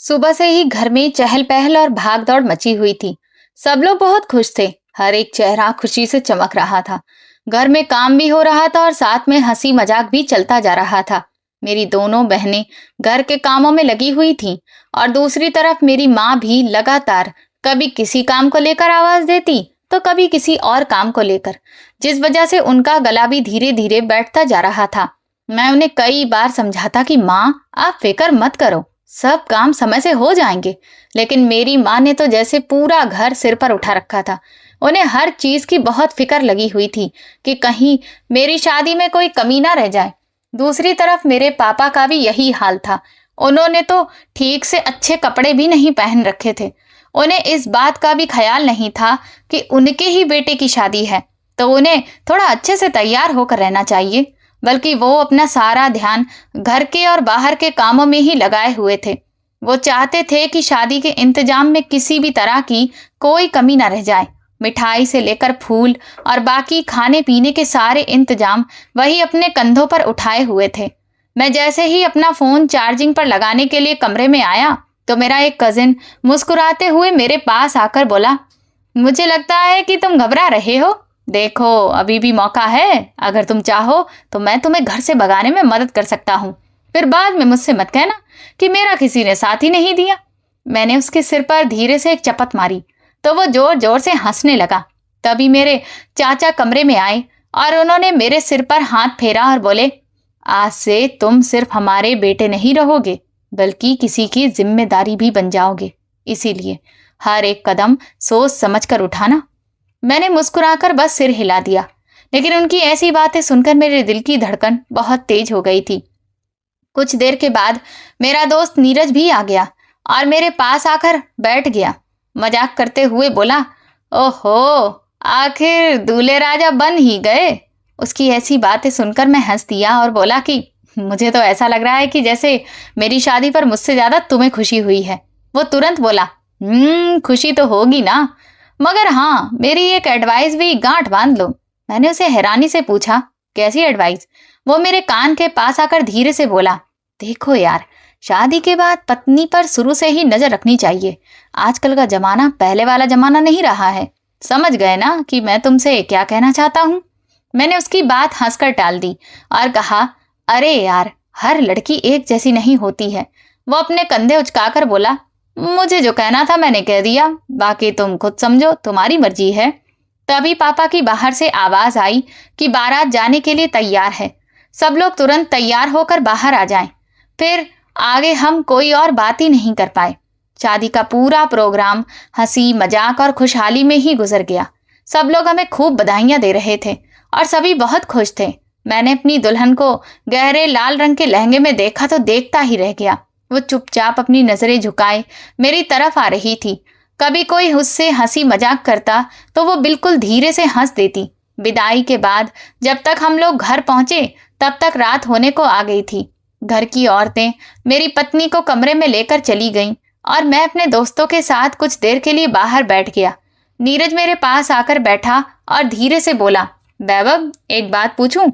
सुबह से ही घर में चहल पहल और भाग दौड़ मची हुई थी। सब लोग बहुत खुश थे। हर एक चेहरा खुशी से चमक रहा था। घर में काम भी हो रहा था और साथ में हंसी मजाक भी चलता जा रहा था। मेरी दोनों बहनें घर के कामों में लगी हुई थीं और दूसरी तरफ मेरी माँ भी लगातार कभी किसी काम को लेकर आवाज देती तो कभी किसी और काम को लेकर, जिस वजह से उनका गला भी धीरे धीरे बैठता जा रहा था। मैं उन्हें कई बार समझाता कि माँ, आप फिक्र मत करो, सब काम समय से हो जाएंगे। लेकिन मेरी माँ ने तो जैसे पूरा घर सिर पर उठा रखा था। उन्हें हर चीज की बहुत फिक्र लगी हुई थी कि कहीं मेरी शादी में कोई कमी ना रह जाए। दूसरी तरफ मेरे पापा का भी यही हाल था। उन्होंने तो ठीक से अच्छे कपड़े भी नहीं पहन रखे थे। उन्हें इस बात का भी ख्याल नहीं था कि उनके ही बेटे की शादी है, तो उन्हें थोड़ा अच्छे से तैयार होकर रहना चाहिए। बल्कि वो अपना सारा ध्यान घर के और बाहर के कामों में ही लगाए हुए थे। वो चाहते थे कि शादी के इंतजाम में किसी भी तरह की कोई कमी न रह जाए। मिठाई से लेकर फूल और बाकी खाने पीने के सारे इंतजाम वही अपने कंधों पर उठाए हुए थे। मैं जैसे ही अपना फोन चार्जिंग पर लगाने के लिए कमरे में आया तो मेरा एक कजिन मुस्कुराते हुए मेरे पास आकर बोला, मुझे लगता है कि तुम घबरा रहे हो। देखो, अभी भी मौका है। अगर तुम चाहो तो मैं तुम्हें घर से भगाने में मदद कर सकता हूँ। फिर बाद में मुझसे मत कहना कि मेरा किसी ने साथ ही नहीं दिया। मैंने उसके सिर पर धीरे से एक चपत मारी तो वो जोर जोर से हंसने लगा। तभी मेरे चाचा कमरे में आए और उन्होंने मेरे सिर पर हाथ फेरा और बोले, आज से तुम सिर्फ हमारे बेटे नहीं रहोगे, बल्कि किसी की जिम्मेदारी भी बन जाओगे। इसीलिए हर एक कदम सोच समझ कर उठाना। मैंने मुस्कुराकर बस सिर हिला दिया, लेकिन उनकी ऐसी बातें सुनकर मेरे दिल की धड़कन बहुत तेज हो गई थी। कुछ देर के बाद मेरा दोस्त नीरज भी आ गया और मेरे पास आकर बैठ गया। मजाक करते हुए बोला, ओहो, आखिर दूल्हे राजा बन ही गए। उसकी ऐसी बातें सुनकर मैं हंस दिया और बोला कि मुझे तो ऐसा लग रहा है कि जैसे मेरी शादी पर मुझसे ज्यादा तुम्हें खुशी हुई है। वो तुरंत बोला, खुशी तो होगी ना, मगर हाँ, मेरी एक एडवाइस भी गांठ बांध लो। मैंने उसे हैरानी से पूछा, कैसी एडवाइस? वो मेरे कान के पास आकर धीरे से बोला, देखो यार, शादी के बाद पत्नी पर शुरू से ही नजर रखनी चाहिए। आजकल का जमाना पहले वाला जमाना नहीं रहा है। समझ गए ना कि मैं तुमसे क्या कहना चाहता हूँ? मैंने उसकी बात हंसकर टाल दी और कहा, अरे यार, हर लड़की एक जैसी नहीं होती है। वो अपने कंधे उचकाकर बोला, मुझे जो कहना था मैंने कह दिया, बाकी तुम खुद समझो, तुम्हारी मर्जी है। तभी पापा की बाहर से आवाज आई कि बारात जाने के लिए तैयार है। सब लोग तुरंत तैयार होकर बाहर आ जाएं। फिर आगे हम कोई और बात ही नहीं कर पाए। शादी का पूरा प्रोग्राम हंसी मजाक और खुशहाली में ही गुजर गया। सब लोग हमें खूब बधाइयां दे रहे थे और सभी बहुत खुश थे। मैंने अपनी दुल्हन को गहरे लाल रंग के लहंगे में देखा तो देखता ही रह गया। वो चुपचाप अपनी नजरें झुकाए मेरी तरफ आ रही थी। कभी कोई उससे हंसी मजाक करता तो वो बिल्कुल धीरे से हंस देती। विदाई के बाद जब तक हम लोग घर पहुंचे तब तक रात होने को आ गई थी। घर की औरतें मेरी पत्नी को कमरे में लेकर चली गईं और मैं अपने दोस्तों के साथ कुछ देर के लिए बाहर बैठ गया। नीरज मेरे पास आकर बैठा और धीरे से बोला, वैभव, एक बात पूछूं?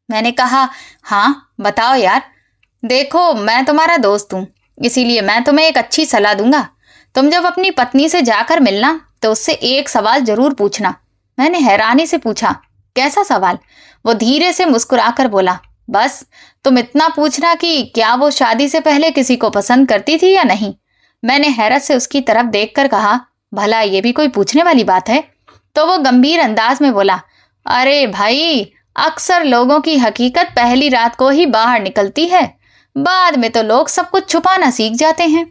मैंने कहा, हाँ बताओ यार। देखो, मैं तुम्हारा दोस्त हूँ, इसीलिए मैं तुम्हें एक अच्छी सलाह दूंगा। तुम जब अपनी पत्नी से जाकर मिलना तो उससे एक सवाल जरूर पूछना। मैंने हैरानी से पूछा, कैसा सवाल? वो धीरे से मुस्कुराकर बोला, बस तुम इतना पूछना कि क्या वो शादी से पहले किसी को पसंद करती थी या नहीं। मैंने हैरत से उसकी तरफ देखकर कहा, भला ये भी कोई पूछने वाली बात है? तो वो गंभीर अंदाज में बोला, अरे भाई, अक्सर लोगों की हकीकत पहली रात को ही बाहर निकलती है, बाद में तो लोग सब कुछ छुपाना सीख जाते हैं।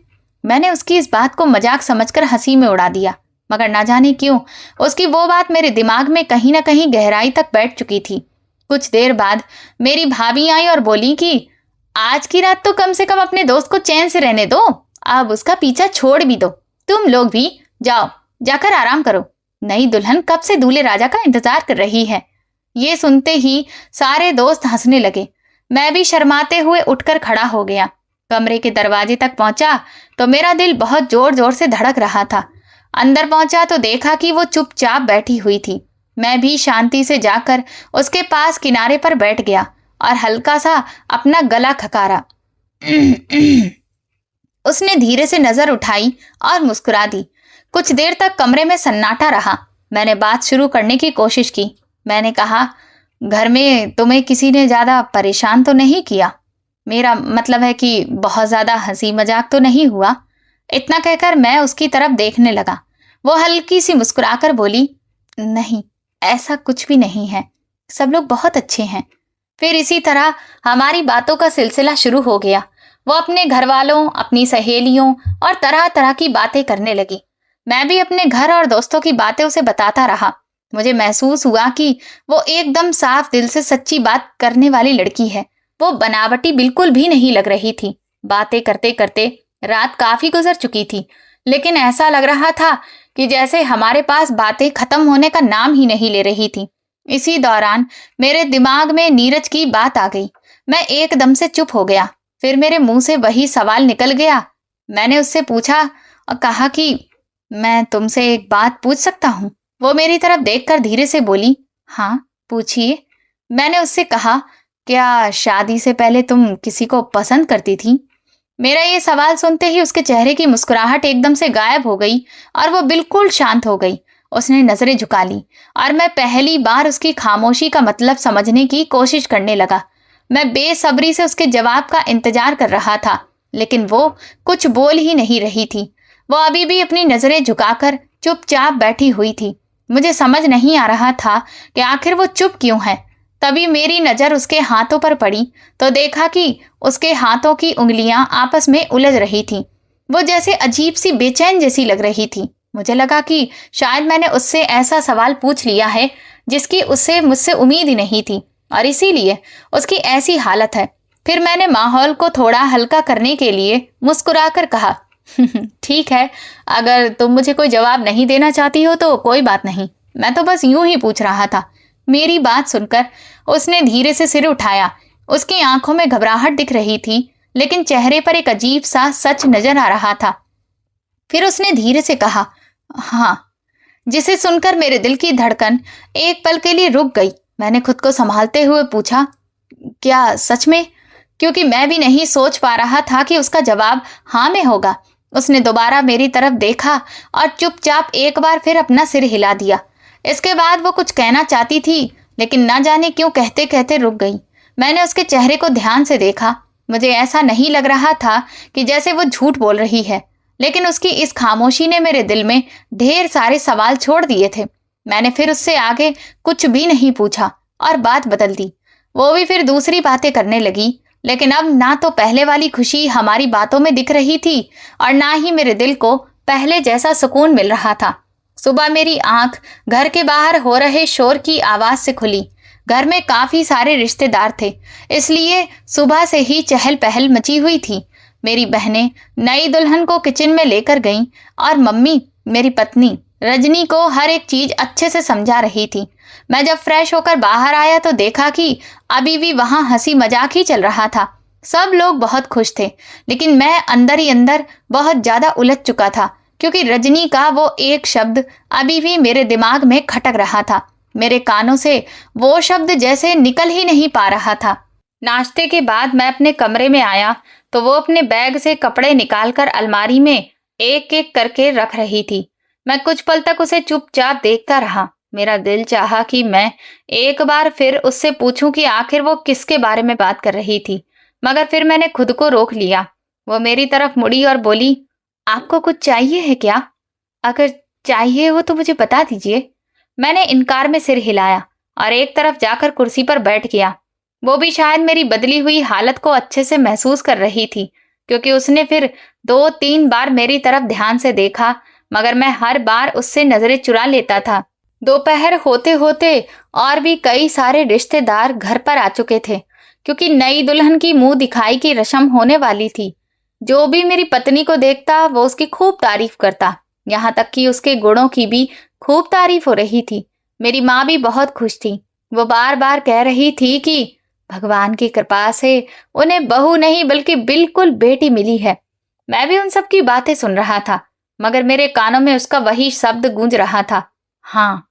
मैंने उसकी इस बात को मजाक समझकर हंसी में उड़ा दिया, मगर ना जाने क्यों उसकी वो बात मेरे दिमाग में कहीं ना कहीं गहराई तक बैठ चुकी थी। कुछ देर बाद मेरी भाभी आई और बोली कि आज की रात तो कम से कम अपने दोस्त को चैन से रहने दो, अब उसका पीछा छोड़ भी दो। तुम लोग भी जाओ, जाकर आराम करो। नई दुल्हन कब से दूल्हे राजा का इंतजार कर रही है। ये सुनते ही सारे दोस्त हंसने लगे। मैं भी शर्माते हुए उठकर खड़ा हो गया। कमरे के दरवाजे तक पहुंचा तो मेरा दिल बहुत जोर जोर से धड़क रहा था। अंदर पहुंचा तो देखा कि वो चुपचाप बैठी हुई थी। मैं भी शांति से जाकर उसके पास किनारे पर बैठ गया और हल्का सा अपना गला खकारा। उसने धीरे से नजर उठाई और मुस्कुरा दी। कुछ देर तक कमरे में सन्नाटा रहा। मैंने बात शुरू करने की कोशिश की। मैंने कहा, घर में तुम्हें किसी ने ज्यादा परेशान तो नहीं किया? मेरा मतलब है कि बहुत ज्यादा हंसी मजाक तो नहीं हुआ? इतना कहकर मैं उसकी तरफ देखने लगा। वो हल्की सी मुस्कुराकर बोली, नहीं, ऐसा कुछ भी नहीं है, सब लोग बहुत अच्छे हैं। फिर इसी तरह हमारी बातों का सिलसिला शुरू हो गया। वो अपने घर वालों, अपनी सहेलियों और तरह तरह की बातें करने लगी। मैं भी अपने घर और दोस्तों की बातें उसे बताता रहा। मुझे महसूस हुआ कि वो एकदम साफ दिल से सच्ची बात करने वाली लड़की है। वो बनावटी बिल्कुल भी नहीं लग रही थी। बातें करते करते रात काफी गुजर चुकी थी, लेकिन ऐसा लग रहा था कि जैसे हमारे पास बातें खत्म होने का नाम ही नहीं ले रही थी। इसी दौरान मेरे दिमाग में नीरज की बात आ गई। मैं एकदम से चुप हो गया। फिर मेरे मुंह से वही सवाल निकल गया। मैंने उससे पूछा और कहा कि मैं तुमसे एक बात पूछ सकता हूँ? वो मेरी तरफ देखकर धीरे से बोली, हाँ पूछिए। मैंने उससे कहा, क्या शादी से पहले तुम किसी को पसंद करती थी? मेरा ये सवाल सुनते ही उसके चेहरे की मुस्कुराहट एकदम से गायब हो गई और वो बिल्कुल शांत हो गई। उसने नजरें झुका ली और मैं पहली बार उसकी खामोशी का मतलब समझने की कोशिश करने लगा। मैं बेसब्री से उसके जवाब का इंतजार कर रहा था, लेकिन वो कुछ बोल ही नहीं रही थी। वो अभी भी अपनी नजरें झुकाकर चुपचाप बैठी हुई थी। मुझे समझ नहीं आ रहा था कि आखिर वो चुप क्यों है। तभी मेरी नजर उसके हाथों पर पड़ी तो देखा कि उसके हाथों की उंगलियां आपस में उलझ रही थीं। वो जैसे अजीब सी बेचैन जैसी लग रही थी। मुझे लगा कि शायद मैंने उससे ऐसा सवाल पूछ लिया है जिसकी उससे मुझसे उम्मीद ही नहीं थी और इसीलिए उसकी ऐसी हालत है। फिर मैंने माहौल को थोड़ा हल्का करने के लिए मुस्कुराकर कहा, ठीक है, अगर तुम मुझे कोई जवाब नहीं देना चाहती हो तो कोई बात नहीं, मैं तो बस यूं ही पूछ रहा था। मेरी बात सुनकर उसने धीरे से सिर उठाया। उसकी आंखों में घबराहट दिख रही थी, लेकिन चेहरे पर एक अजीब सा सच नजर आ रहा था। फिर उसने धीरे से कहा, हाँ, जिसे सुनकर मेरे दिल की धड़कन एक पल के लिए रुक गई। मैंने खुद को संभालते हुए पूछा, क्या सच में? क्योंकि मैं भी नहीं सोच पा रहा था कि उसका जवाब हाँ में होगा। उसने दोबारा मेरी तरफ देखा और चुपचाप एक बार फिर अपना सिर हिला दिया। इसके बाद वो कुछ कहना चाहती थी, लेकिन ना जाने क्यों कहते कहते रुक गई। मैंने उसके चेहरे को ध्यान से देखा। मुझे ऐसा नहीं लग रहा था कि जैसे वो झूठ बोल रही है, लेकिन उसकी इस खामोशी ने मेरे दिल में ढेर सारे सवाल छोड़ दिए थे। मैंने फिर उससे आगे कुछ भी नहीं पूछा और बात बदल दी। वो भी फिर दूसरी बातें करने लगी, लेकिन अब ना तो पहले वाली खुशी हमारी बातों में दिख रही थी और ना ही मेरे दिल को पहले जैसा सुकून मिल रहा था। सुबह मेरी आंख घर के बाहर हो रहे शोर की आवाज से खुली। घर में काफी सारे रिश्तेदार थे, इसलिए सुबह से ही चहल पहल मची हुई थी। मेरी बहनें नई दुल्हन को किचन में लेकर गईं और मम्मी मेरी पत्नी रजनी को हर एक चीज अच्छे से समझा रही थी। मैं जब फ्रेश होकर बाहर आया तो देखा कि अभी भी वहां हंसी मजाक ही चल रहा था। सब लोग बहुत खुश थे, लेकिन मैं अंदर ही अंदर बहुत ज्यादा उलझ चुका था, क्योंकि रजनी का वो एक शब्द अभी भी मेरे दिमाग में खटक रहा था। मेरे कानों से वो शब्द जैसे निकल ही नहीं पा रहा था। नाश्ते के बाद मैं अपने कमरे में आया तो वो अपने बैग से कपड़े निकालकर अलमारी में एक एक करके रख रही थी। मैं कुछ पल तक उसे चुपचाप देखता रहा। मेरा दिल चाहा कि मैं एक बार फिर उससे पूछूं कि आखिर वो किसके बारे में बात कर रही थी, मगर फिर मैंने खुद को रोक लिया। वो मेरी तरफ मुड़ी और बोली, आपको कुछ चाहिए है क्या? अगर चाहिए हो तो मुझे बता दीजिए। मैंने इनकार में सिर हिलाया और एक तरफ जाकर कुर्सी पर बैठ गया। वो भी शायद मेरी बदली हुई हालत को अच्छे से महसूस कर रही थी, क्योंकि उसने फिर 2-3 बार मेरी तरफ ध्यान से देखा, मगर मैं हर बार उससे नजरें चुरा लेता था। दोपहर होते होते और भी कई सारे रिश्तेदार घर पर आ चुके थे, क्योंकि नई दुल्हन की मुंह दिखाई की रस्म होने वाली थी। जो भी मेरी पत्नी को देखता वो उसकी खूब तारीफ करता, यहाँ तक कि उसके गुणों की भी खूब तारीफ हो रही थी। मेरी माँ भी बहुत खुश थी। वो बार बार कह रही थी कि भगवान की कृपा से उन्हें बहू नहीं बल्कि बिल्कुल बेटी मिली है। मैं भी उन सब की बातें सुन रहा था, मगर मेरे कानों में उसका वही शब्द गूंज रहा था, हाँ।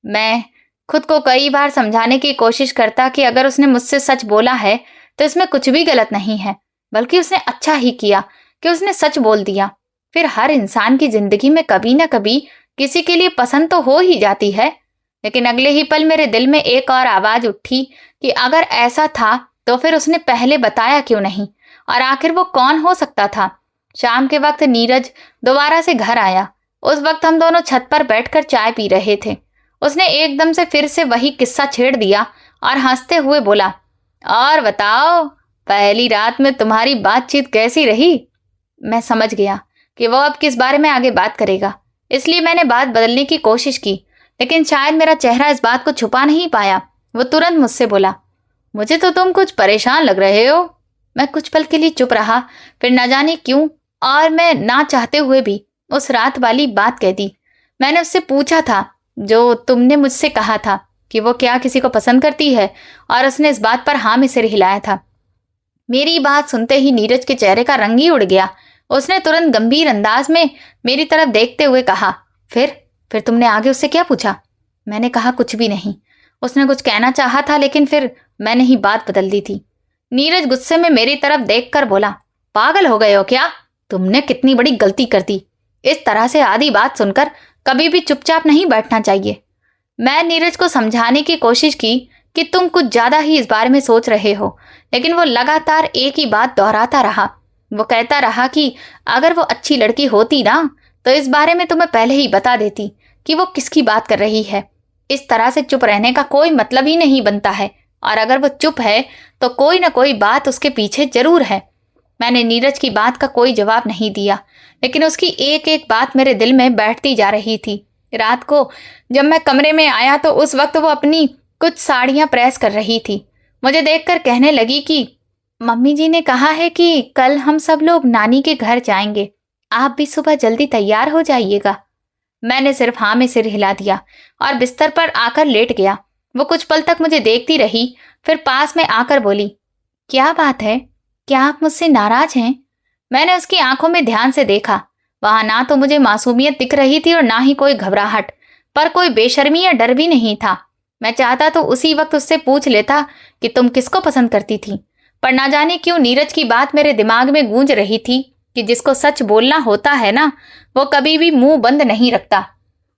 मैं खुद को कई बार समझाने की कोशिश करता कि अगर उसने मुझसे सच बोला है तो इसमें कुछ भी गलत नहीं है, बल्कि उसने अच्छा ही किया, कि उसने सच बोल दिया। फिर हर इंसान की जिंदगी में कभी ना कभी किसी के लिए पसंद तो हो ही जाती है। लेकिन अगले ही पल मेरे दिल में एक और आवाज उठी कि अगर ऐसा था तो फिर उसने पहले बताया क्यों नहीं, और आखिर वो कौन हो सकता था। शाम के वक्त नीरज दोबारा से घर आया। उस वक्त हम दोनों छत पर बैठकर चाय पी रहे थे। उसने एकदम से फिर से वही किस्सा छेड़ दिया और हंसते हुए बोला, और बताओ, पहली रात में तुम्हारी बातचीत कैसी रही? मैं समझ गया कि वो अब किस बारे में आगे बात करेगा, इसलिए मैंने बात बदलने की कोशिश की। लेकिन शायद मेरा चेहरा इस बात को छुपा नहीं पाया। वो तुरंत मुझसे बोला, मुझे तो तुम कुछ परेशान लग रहे हो। मैं कुछ पल के लिए चुप रहा, फिर न जाने क्यों और मैं ना चाहते हुए भी उस रात वाली बात कह दी। मैंने उससे पूछा था जो तुमने मुझसे कहा था कि वो क्या किसी को पसंद करती है, और उसने इस बात पर हाँ में सिर हिलाया था। मेरी बात सुनते ही नीरज के चेहरे का रंग ही उड़ गया। उसने तुरंत गंभीर अंदाज में मेरी तरफ देखते हुए कहा, फिर तुमने आगे उससे क्या पूछा? मैंने कहा, कुछ भी नहीं। उसने कुछ कहना चाहा था, लेकिन फिर मैंने ही बात बदल दी थी। नीरज गुस्से में मेरी तरफ देखकर बोला, पागल हो गए हो क्या? तुमने कितनी बड़ी गलती कर दी। इस तरह से आधी बात सुनकर कभी भी चुपचाप नहीं बैठना चाहिए। मैं नीरज को समझाने की कोशिश की कि तुम कुछ ज्यादा ही इस बारे में सोच रहे हो, लेकिन वो लगातार एक ही बात दोहराता रहा। वो कहता रहा कि अगर वो अच्छी लड़की होती ना तो इस बारे में तुम्हें पहले ही बता देती कि वो किसकी बात कर रही है। इस तरह से चुप रहने का कोई मतलब ही नहीं बनता है, और अगर वो चुप है तो कोई ना कोई बात उसके पीछे जरूर है। मैंने नीरज की बात का कोई जवाब नहीं दिया, लेकिन उसकी एक एक बात मेरे दिल में बैठती जा रही थी। रात को जब मैं कमरे में आया तो उस वक्त वो अपनी कुछ साड़ियां प्रेस कर रही थी। मुझे देखकर कहने लगी कि मम्मी जी ने कहा है कि कल हम सब लोग नानी के घर जाएंगे, आप भी सुबह जल्दी तैयार हो जाइएगा। मैंने सिर्फ हाँ में सिर हिला दिया और बिस्तर पर आकर लेट गया। वो कुछ पल तक मुझे देखती रही, फिर पास में आकर बोली, क्या बात है, क्या आप मुझसे नाराज हैं? मैंने उसकी आंखों में ध्यान से देखा। वहां ना तो मुझे मासूमियत दिख रही थी और ना ही कोई घबराहट, पर कोई बेशर्मी या डर भी नहीं था। मैं चाहता तो उसी वक्त उससे पूछ लेता कि तुम किसको पसंद करती थी, पर ना जाने क्यों नीरज की बात मेरे दिमाग में गूंज रही थी कि जिसको सच बोलना होता है ना, वो कभी भी मुंह बंद नहीं रखता।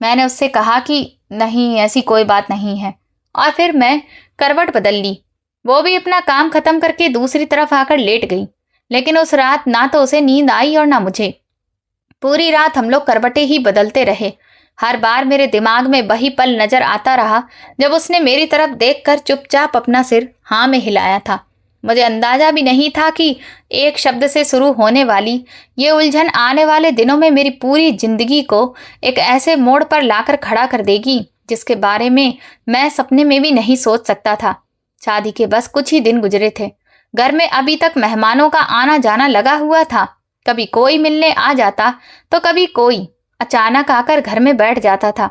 मैंने उससे कहा कि नहीं, ऐसी कोई बात नहीं है, और फिर मैं करवट बदल ली। वो भी अपना काम खत्म करके दूसरी तरफ आकर लेट गई। लेकिन उस रात ना तो उसे नींद आई और ना मुझे। पूरी रात हम लोग करवटें ही बदलते रहे। हर बार मेरे दिमाग में वही पल नजर आता रहा जब उसने मेरी तरफ देखकर चुपचाप अपना सिर हाँ में हिलाया था। मुझे अंदाजा भी नहीं था कि एक शब्द से शुरू होने वाली ये उलझन आने वाले दिनों में मेरी पूरी जिंदगी को एक ऐसे मोड़ पर लाकर खड़ा कर देगी जिसके बारे में मैं सपने में भी नहीं सोच सकता था। शादी के बस कुछ ही दिन गुजरे थे। घर में अभी तक मेहमानों का आना जाना लगा हुआ था। कभी कोई मिलने आ जाता तो कभी कोई अचानक आकर घर में बैठ जाता था।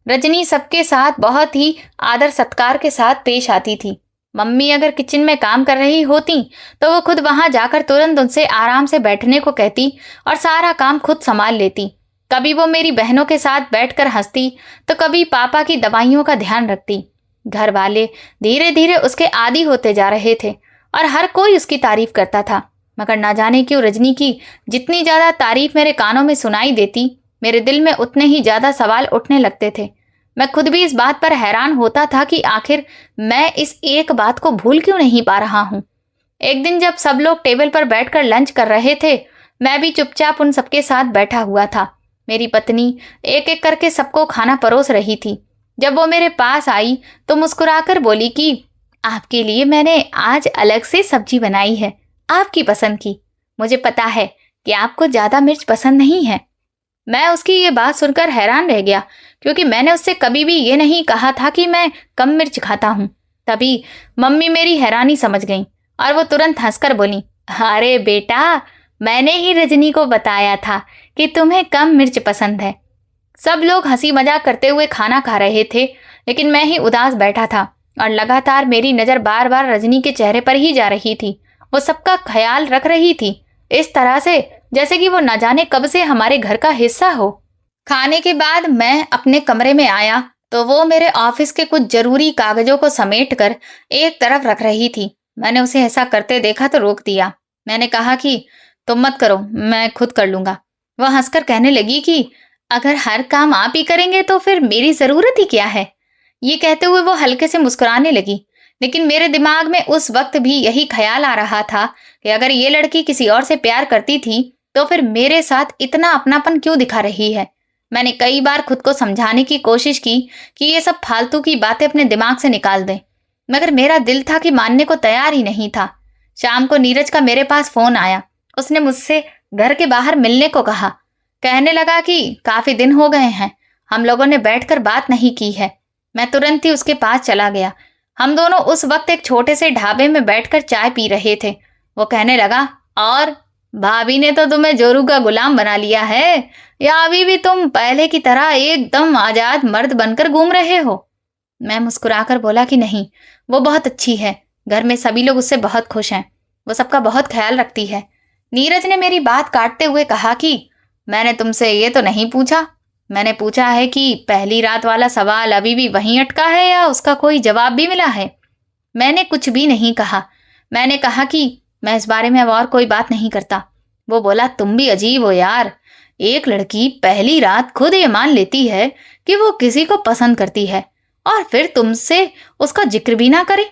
रजनी सबके साथ बहुत ही आदर सत्कार के साथ पेश आती थी। मम्मी अगर किचन में काम कर रही होती तो वो खुद वहां जाकर तुरंत उनसे आराम से बैठने को कहती और सारा काम खुद संभाल लेती। कभी वो मेरी बहनों के साथ बैठकर हंसती तो कभी पापा की दवाइयों का ध्यान रखती। घर वाले धीरे धीरे उसके आदी होते जा रहे थे और हर कोई उसकी तारीफ करता था, मगर ना जाने क्यों रजनी की जितनी ज्यादा तारीफ मेरे कानों में सुनाई देती, मेरे दिल में उतने ही ज्यादा सवाल उठने लगते थे। मैं खुद भी इस बात पर हैरान होता था कि आखिर मैं इस एक बात को भूल क्यों नहीं पा रहा हूँ। एक दिन जब सब लोग टेबल पर बैठकर लंच कर रहे थे, मैं भी चुपचाप उन सबके साथ बैठा हुआ था। मेरी पत्नी एक एक करके सबको खाना परोस रही थी। जब वो मेरे पास आई तो मुस्कुराकर बोली कि आपके लिए मैंने आज अलग से सब्जी बनाई है, आपकी पसंद की। मुझे पता है कि आपको ज्यादा मिर्च पसंद नहीं है। मैं उसकी ये बात सुनकर हैरान रह गया, क्योंकि मैंने उससे कभी भी ये नहीं कहा था कि मैं कम मिर्च खाता हूँ। तभी मम्मी मेरी हैरानी समझ गई और वो तुरंत हंसकर बोली, अरे बेटा, मैंने ही रजनी को बताया था कि तुम्हें कम मिर्च पसंद है। सब लोग हंसी मजाक करते हुए खाना खा रहे थे, लेकिन मैं ही उदास बैठा था और लगातार मेरी नजर बार बार रजनी के चेहरे पर ही जा रही थी। वो सबका ख्याल रख रही थी, इस तरह से जैसे कि वो न जाने कब से हमारे घर का हिस्सा हो। खाने के बाद मैं अपने कमरे में आया तो वो मेरे ऑफिस के कुछ जरूरी कागजों को समेटकर एक तरफ रख रही थी। मैंने उसे ऐसा करते देखा तो रोक दिया। मैंने कहा कि तुम मत करो, मैं खुद कर लूंगा। वह हंसकर कहने लगी कि अगर हर काम आप ही करेंगे तो फिर मेरी जरूरत ही क्या है। ये कहते हुए वो हल्के से मुस्कुराने लगी, लेकिन मेरे दिमाग में उस वक्त भी यही ख्याल आ रहा था कि अगर ये लड़की किसी और से प्यार करती थी तो फिर मेरे साथ इतना अपनापन क्यों दिखा रही है। मैंने कई बार खुद को समझाने की कोशिश की कि ये सब फालतू की बातें अपने दिमाग से निकाल दें, मगर मेरा दिल था कि मानने को तैयार ही नहीं था। शाम को नीरज का मेरे पास फोन आया। उसने मुझसे घर के बाहर मिलने को कहा। कहने लगा कि काफी दिन हो गए हैं, हम लोगों ने बैठकर बात नहीं की है। मैं तुरंत ही उसके पास चला गया। हम दोनों उस वक्त एक छोटे से ढाबे में बैठकर चाय पी रहे थे। वो कहने लगा, और भाभी ने तो तुम्हें जोरू का गुलाम बना लिया है, या अभी भी तुम पहले की तरह एकदम आजाद मर्द बनकर घूम रहे हो। मैं मुस्कुराकर बोला कि नहीं, वो बहुत अच्छी है। घर में सभी लोग उससे बहुत खुश हैं। वो सबका बहुत ख्याल रखती है। नीरज ने मेरी बात काटते हुए कहा कि मैंने तुमसे ये तो नहीं पूछा। मैंने पूछा है कि पहली रात वाला सवाल अभी भी वहीं अटका है या उसका कोई जवाब भी मिला है। मैंने कुछ भी नहीं कहा। मैंने कहा कि मैं इस बारे में अब और कोई बात नहीं करता। वो बोला, तुम भी अजीब हो यार। एक लड़की पहली रात खुद ये मान लेती है कि वो किसी को पसंद करती है और फिर तुमसे उसका जिक्र भी ना करे।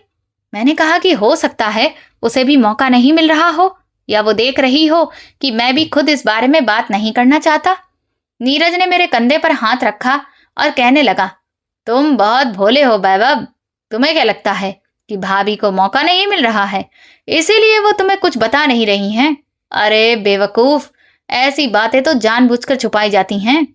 मैंने कहा कि हो सकता है उसे भी मौका नहीं मिल रहा हो, या वो देख रही हो कि मैं भी खुद इस बारे में बात नहीं करना चाहता। नीरज ने मेरे कंधे पर हाथ रखा और कहने लगा, तुम बहुत भोले हो वैभव। तुम्हें क्या लगता है कि भाभी को मौका नहीं मिल रहा है, इसीलिए वो तुम्हें कुछ बता नहीं रही हैं? अरे बेवकूफ, ऐसी बातें तो जानबूझकर छुपाई जाती हैं।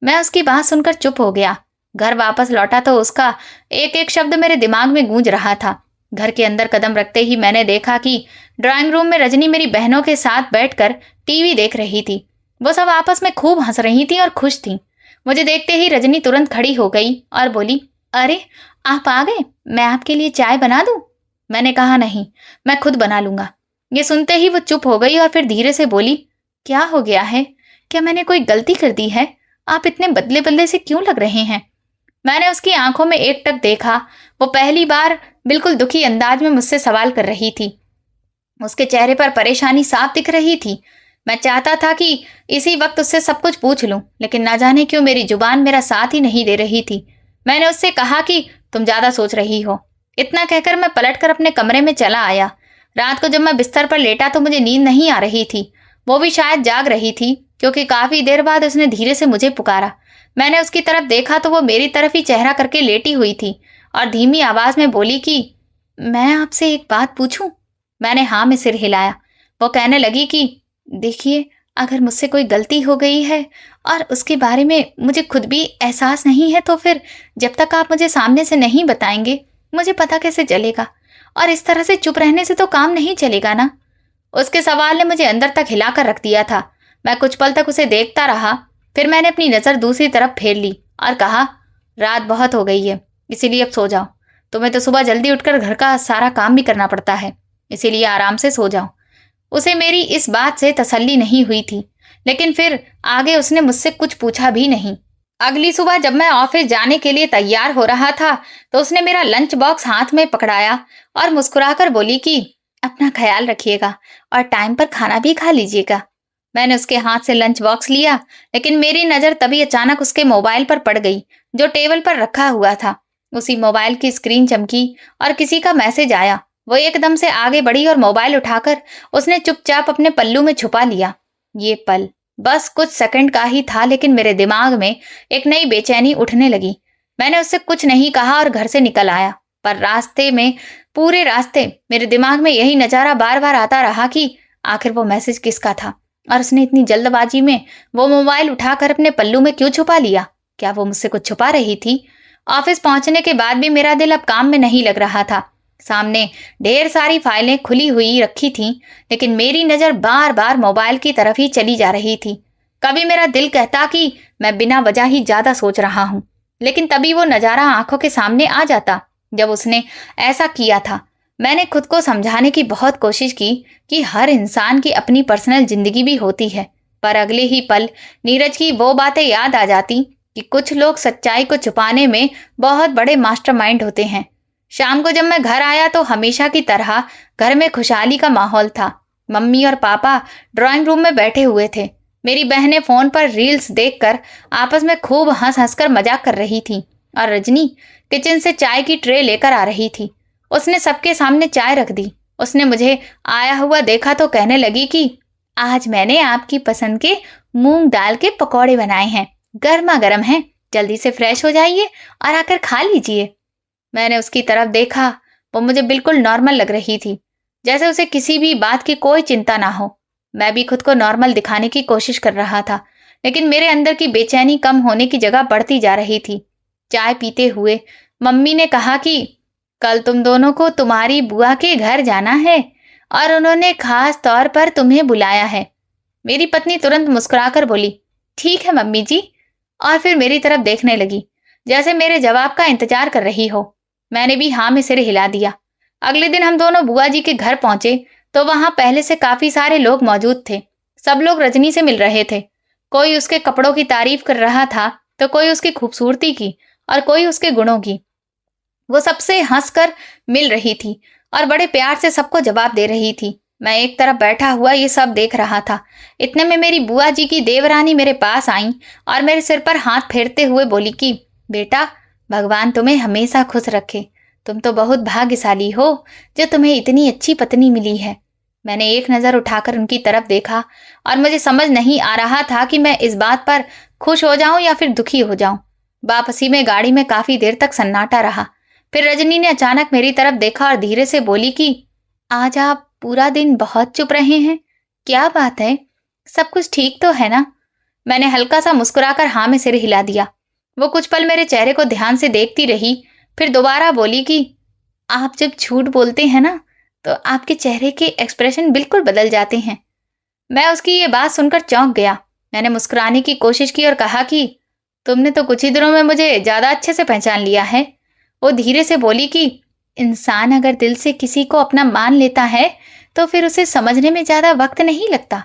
मैं उसकी बात सुनकर चुप हो गया। घर वापस लौटा तो उसका एक एक शब्द मेरे दिमाग में गूंज रहा था। घर के अंदर कदम रखते ही मैंने देखा कि ड्राइंग रूम में रजनी मेरी बहनों के साथ बैठकर टीवी देख रही थी। वो सब आपस में खूब हंस रही थी और खुश थी। मुझे देखते ही रजनी तुरंत खड़ी हो गई और बोली, अरे आप आ गए, मैं आपके लिए चाय बना दूं? मैंने कहा, नहीं, मैं खुद बना लूंगा। ये सुनते ही वो चुप हो गई और फिर धीरे से बोली, क्या हो गया है? क्या मैंने कोई गलती कर दी है? आप इतने बदले बदले से क्यों लग रहे हैं? मैंने उसकी आंखों में एकटक देखा। वो पहली बार बिल्कुल दुखी अंदाज में मुझसे सवाल कर रही थी। उसके चेहरे पर परेशानी साफ दिख रही थी। मैं चाहता था कि इसी वक्त उससे सब कुछ पूछ लूं, लेकिन ना जाने क्यों मेरी जुबान मेरा साथ ही नहीं दे रही थी। मैंने उससे कहा कि तुम ज्यादा सोच रही हो। इतना कहकर मैं पलटकर अपने कमरे में चला आया। रात को जब मैं बिस्तर पर लेटा तो मुझे नींद नहीं आ रही थी। वो भी शायद जाग रही थी, क्योंकि काफी देर बाद उसने धीरे से मुझे पुकारा। मैंने उसकी तरफ देखा तो वो मेरी तरफ ही चेहरा करके लेटी हुई थी और धीमी आवाज में बोली कि मैं आपसे एक बात पूछूं? मैंने हाँ में सिर हिलाया। वो कहने लगी कि देखिए, अगर मुझसे कोई गलती हो गई है और उसके बारे में मुझे खुद भी एहसास नहीं है, तो फिर जब तक आप मुझे सामने से नहीं बताएंगे मुझे पता कैसे चलेगा? और इस तरह से चुप रहने से तो काम नहीं चलेगा ना। उसके सवाल ने मुझे अंदर तक हिलाकर रख दिया था। मैं कुछ पल तक उसे देखता रहा, फिर मैंने अपनी नजर दूसरी तरफ फेर ली और कहा, रात बहुत हो गई है, इसीलिए अब सो जाओ। तुम्हें तो सुबह जल्दी उठकर घर का सारा काम भी करना पड़ता है, इसीलिए आराम से सो जाओ। उसे मेरी इस बात से तसल्ली नहीं हुई थी, लेकिन फिर आगे उसने मुझसे कुछ पूछा भी नहीं। अगली सुबह जब मैं ऑफिस जाने के लिए तैयार हो रहा था तो उसने मेरा लंच बॉक्स हाथ में पकड़ाया और मुस्कुराकर बोली कि अपना ख्याल रखिएगा और टाइम पर खाना भी खा लीजिएगा। मैंने उसके हाथ से लंच बॉक्स लिया, लेकिन मेरी नजर तभी अचानक उसके मोबाइल पर पड़ गई जो टेबल पर रखा हुआ था। उसी मोबाइल की स्क्रीन चमकी और किसी का मैसेज आया। वो एकदम से आगे बढ़ी और मोबाइल उठाकर उसने चुपचाप अपने पल्लू में छुपा लिया। ये पल बस कुछ सेकंड का ही था, लेकिन मेरे दिमाग में एक नई बेचैनी उठने लगी। मैंने उससे कुछ नहीं कहा और घर से निकल आया, पर पूरे रास्ते मेरे दिमाग में यही नजारा बार बार आता रहा कि आखिर वो मैसेज किसका था और उसने इतनी जल्दबाजी में वो मोबाइल उठाकर अपने पल्लू में क्यों छुपा लिया? क्या वो मुझसे कुछ छुपा रही थी? ऑफिस पहुंचने के बाद भी मेरा दिल अब काम में नहीं लग रहा था। सामने ढेर सारी फाइलें खुली हुई रखी थीं, लेकिन मेरी नजर बार बार मोबाइल की तरफ ही चली जा रही थी। कभी मेरा दिल कहता कि मैं बिना वजह ही ज्यादा सोच रहा हूं, लेकिन तभी वो नजारा आंखों के सामने आ जाता जब उसने ऐसा किया था। मैंने खुद को समझाने की बहुत कोशिश की कि हर इंसान की अपनी पर्सनल जिंदगी भी होती है, पर अगले ही पल नीरज की वो बातें याद आ जाती कि कुछ लोग सच्चाई को छुपाने में बहुत बड़े मास्टरमाइंड होते हैं। शाम को जब मैं घर आया तो हमेशा की तरह घर में खुशहाली का माहौल था। मम्मी और पापा ड्राइंग रूम में बैठे हुए थे। मेरी बहनें फोन पर रील्स देखकर आपस में खूब हंस हंसकर मजाक कर रही थी और रजनी किचन से चाय की ट्रे लेकर आ रही थी। उसने सबके सामने चाय रख दी। उसने मुझे आया हुआ देखा तो कहने लगी कि आज मैंने आपकी पसंद के मूंग दाल के पकौड़े बनाए हैं, गर्मा गर्म हैं, जल्दी से फ्रेश हो जाइए और आकर खा लीजिए। मैंने उसकी तरफ देखा। वो मुझे बिल्कुल नॉर्मल लग रही थी, जैसे उसे किसी भी बात की कोई चिंता ना हो। मैं भी खुद को नॉर्मल दिखाने की कोशिश कर रहा था, लेकिन मेरे अंदर की बेचैनी कम होने की जगह बढ़ती जा रही थी। चाय पीते हुए मम्मी ने कहा कि कल तुम दोनों को तुम्हारी बुआ के घर जाना है और उन्होंने खास तौर पर तुम्हें बुलाया है। मेरी पत्नी तुरंत मुस्कुराकर बोली, ठीक है मम्मी जी, और फिर मेरी तरफ देखने लगी जैसे मेरे जवाब का इंतजार कर रही हो। मैंने भी हाँ में सिर हिला दिया। अगले दिन हम दोनों बुआ जी के घर पहुंचे तो वहां पहले से काफी सारे लोग मौजूद थे। सब लोग रजनी से मिल रहे थे। कोई उसके कपड़ों की तारीफ कर रहा था तो कोई उसकी खूबसूरती की और कोई उसके गुणों की। वो सबसे हंसकर मिल रही थी और बड़े प्यार से सबको जवाब दे रही थी। मैं एक तरफ बैठा हुआ ये सब देख रहा था। इतने में मेरी बुआ जी की देवरानी मेरे पास आई और मेरे सिर पर हाथ फेरते हुए बोली कि बेटा, भगवान तुम्हें हमेशा खुश रखे। तुम तो बहुत भाग्यशाली हो जो तुम्हें इतनी अच्छी पत्नी मिली है। मैंने एक नज़र उठाकर उनकी तरफ देखा और मुझे समझ नहीं आ रहा था कि मैं इस बात पर खुश हो जाऊं या फिर दुखी हो जाऊं। वापसी में गाड़ी में काफी देर तक सन्नाटा रहा। फिर रजनी ने अचानक मेरी तरफ देखा और धीरे से बोली कि आज आप पूरा दिन बहुत चुप रहे हैं, क्या बात है? सब कुछ ठीक तो है ना? मैंने हल्का सा मुस्कुराकर हाँ में सिर हिला दिया। वो कुछ पल मेरे चेहरे को ध्यान से देखती रही, फिर दोबारा बोली कि आप जब झूठ बोलते हैं ना तो आपके चेहरे के एक्सप्रेशन बिल्कुल बदल जाते हैं। मैं उसकी ये बात सुनकर चौंक गया। मैंने मुस्कुराने की कोशिश की और कहा कि तुमने तो कुछ ही दिनों में मुझे ज्यादा अच्छे से पहचान लिया है। वो धीरे से बोली कि इंसान अगर दिल से किसी को अपना मान लेता है तो फिर उसे समझने में ज्यादा वक्त नहीं लगता।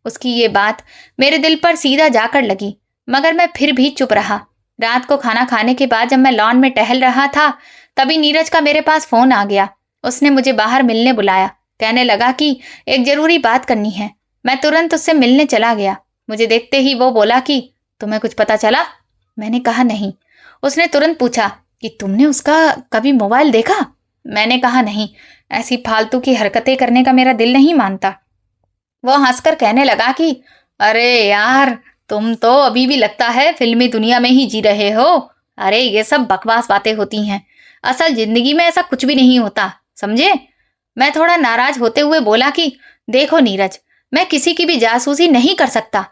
उसकी ये बात मेरे दिल पर सीधा जाकर लगी, मगर मैं फिर भी चुप रहा। रात को खाना खाने के बाद जब मैं लॉन में टहल रहा था तभी नीरज का मेरे पास फोन आ गया। उसने मुझे बाहर मिलने बुलाया। कहने लगा कि एक जरूरी बात करनी है। मैं तुरंत उससे मिलने चला गया। मुझे देखते ही वो बोला कि तुम्हें कुछ पता चला? मैंने कहा नहीं। उसने तुरंत पूछा कि तुमने उसका कभी मोबाइल देखा? मैंने कहा नहीं, ऐसी फालतू की हरकतें करने का मेरा दिल नहीं मानता। वो हंसकर कहने लगा कि अरे यार, तुम तो अभी भी लगता है फिल्मी दुनिया में ही जी रहे हो। अरे ये सब बकवास बातें होती हैं, असल जिंदगी में ऐसा कुछ भी नहीं होता, समझे? मैं थोड़ा नाराज होते हुए बोला कि देखो नीरज, मैं किसी की भी जासूसी नहीं कर सकता।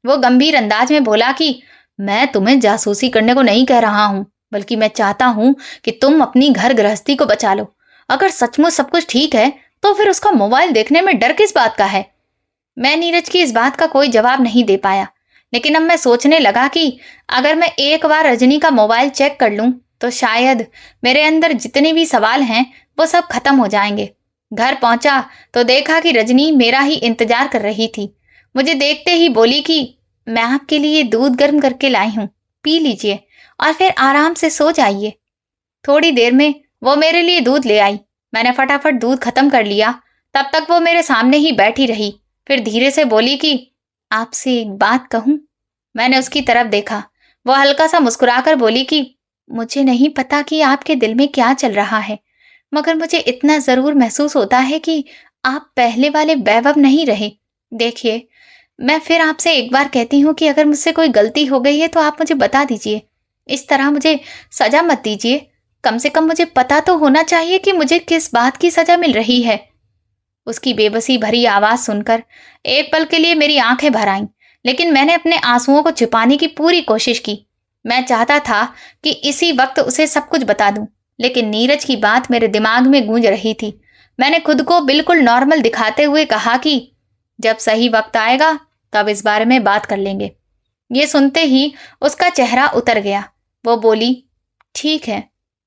वो गंभीर अंदाज में बोला कि मैं तुम्हें जासूसी करने को नहीं कह रहा हूँ, बल्कि मैं चाहता हूँ कि तुम अपनी घर गृहस्थी को बचा लो। अगर सचमुच सब कुछ ठीक है तो फिर उसका मोबाइल देखने में डर किस बात का है? मैं नीरज की इस बात का कोई जवाब नहीं दे पाया, लेकिन अब मैं सोचने लगा कि अगर मैं एक बार रजनी का मोबाइल चेक कर लूं तो शायद मेरे अंदर जितने भी सवाल हैं वो सब खत्म हो जाएंगे। घर पहुंचा तो देखा कि रजनी मेरा ही इंतजार कर रही थी। मुझे देखते ही बोली कि मैं आपके लिए दूध गर्म करके लाई हूं, पी लीजिए और फिर आराम से सो जाइए। थोड़ी देर में वो मेरे लिए दूध ले आई। मैंने फटाफट दूध खत्म कर लिया। तब तक वो मेरे सामने ही बैठी रही। फिर धीरे से बोली कि आपसे एक बात कहूं? मैंने उसकी तरफ देखा। वो हल्का सा मुस्कुराकर बोली कि मुझे नहीं पता कि आपके दिल में क्या चल रहा है, मगर मुझे इतना जरूर महसूस होता है कि आप पहले वाले वैभव नहीं रहे। देखिए, मैं फिर आपसे एक बार कहती हूँ कि अगर मुझसे कोई गलती हो गई है तो आप मुझे बता दीजिए। इस तरह मुझे सजा मत दीजिए। कम से कम मुझे पता तो होना चाहिए कि मुझे किस बात की सजा मिल रही है। उसकी बेबसी भरी आवाज सुनकर एक पल के लिए मेरी आंखें भर आईं, लेकिन मैंने अपने आंसुओं को छिपाने की पूरी कोशिश की। मैं चाहता था कि इसी वक्त उसे सब कुछ बता दूं, लेकिन नीरज की बात मेरे दिमाग में गूंज रही थी। मैंने खुद को बिल्कुल नॉर्मल दिखाते हुए कहा कि जब सही वक्त आएगा तब इस बारे में बात कर लेंगे। ये सुनते ही उसका चेहरा उतर गया। वो बोली ठीक है,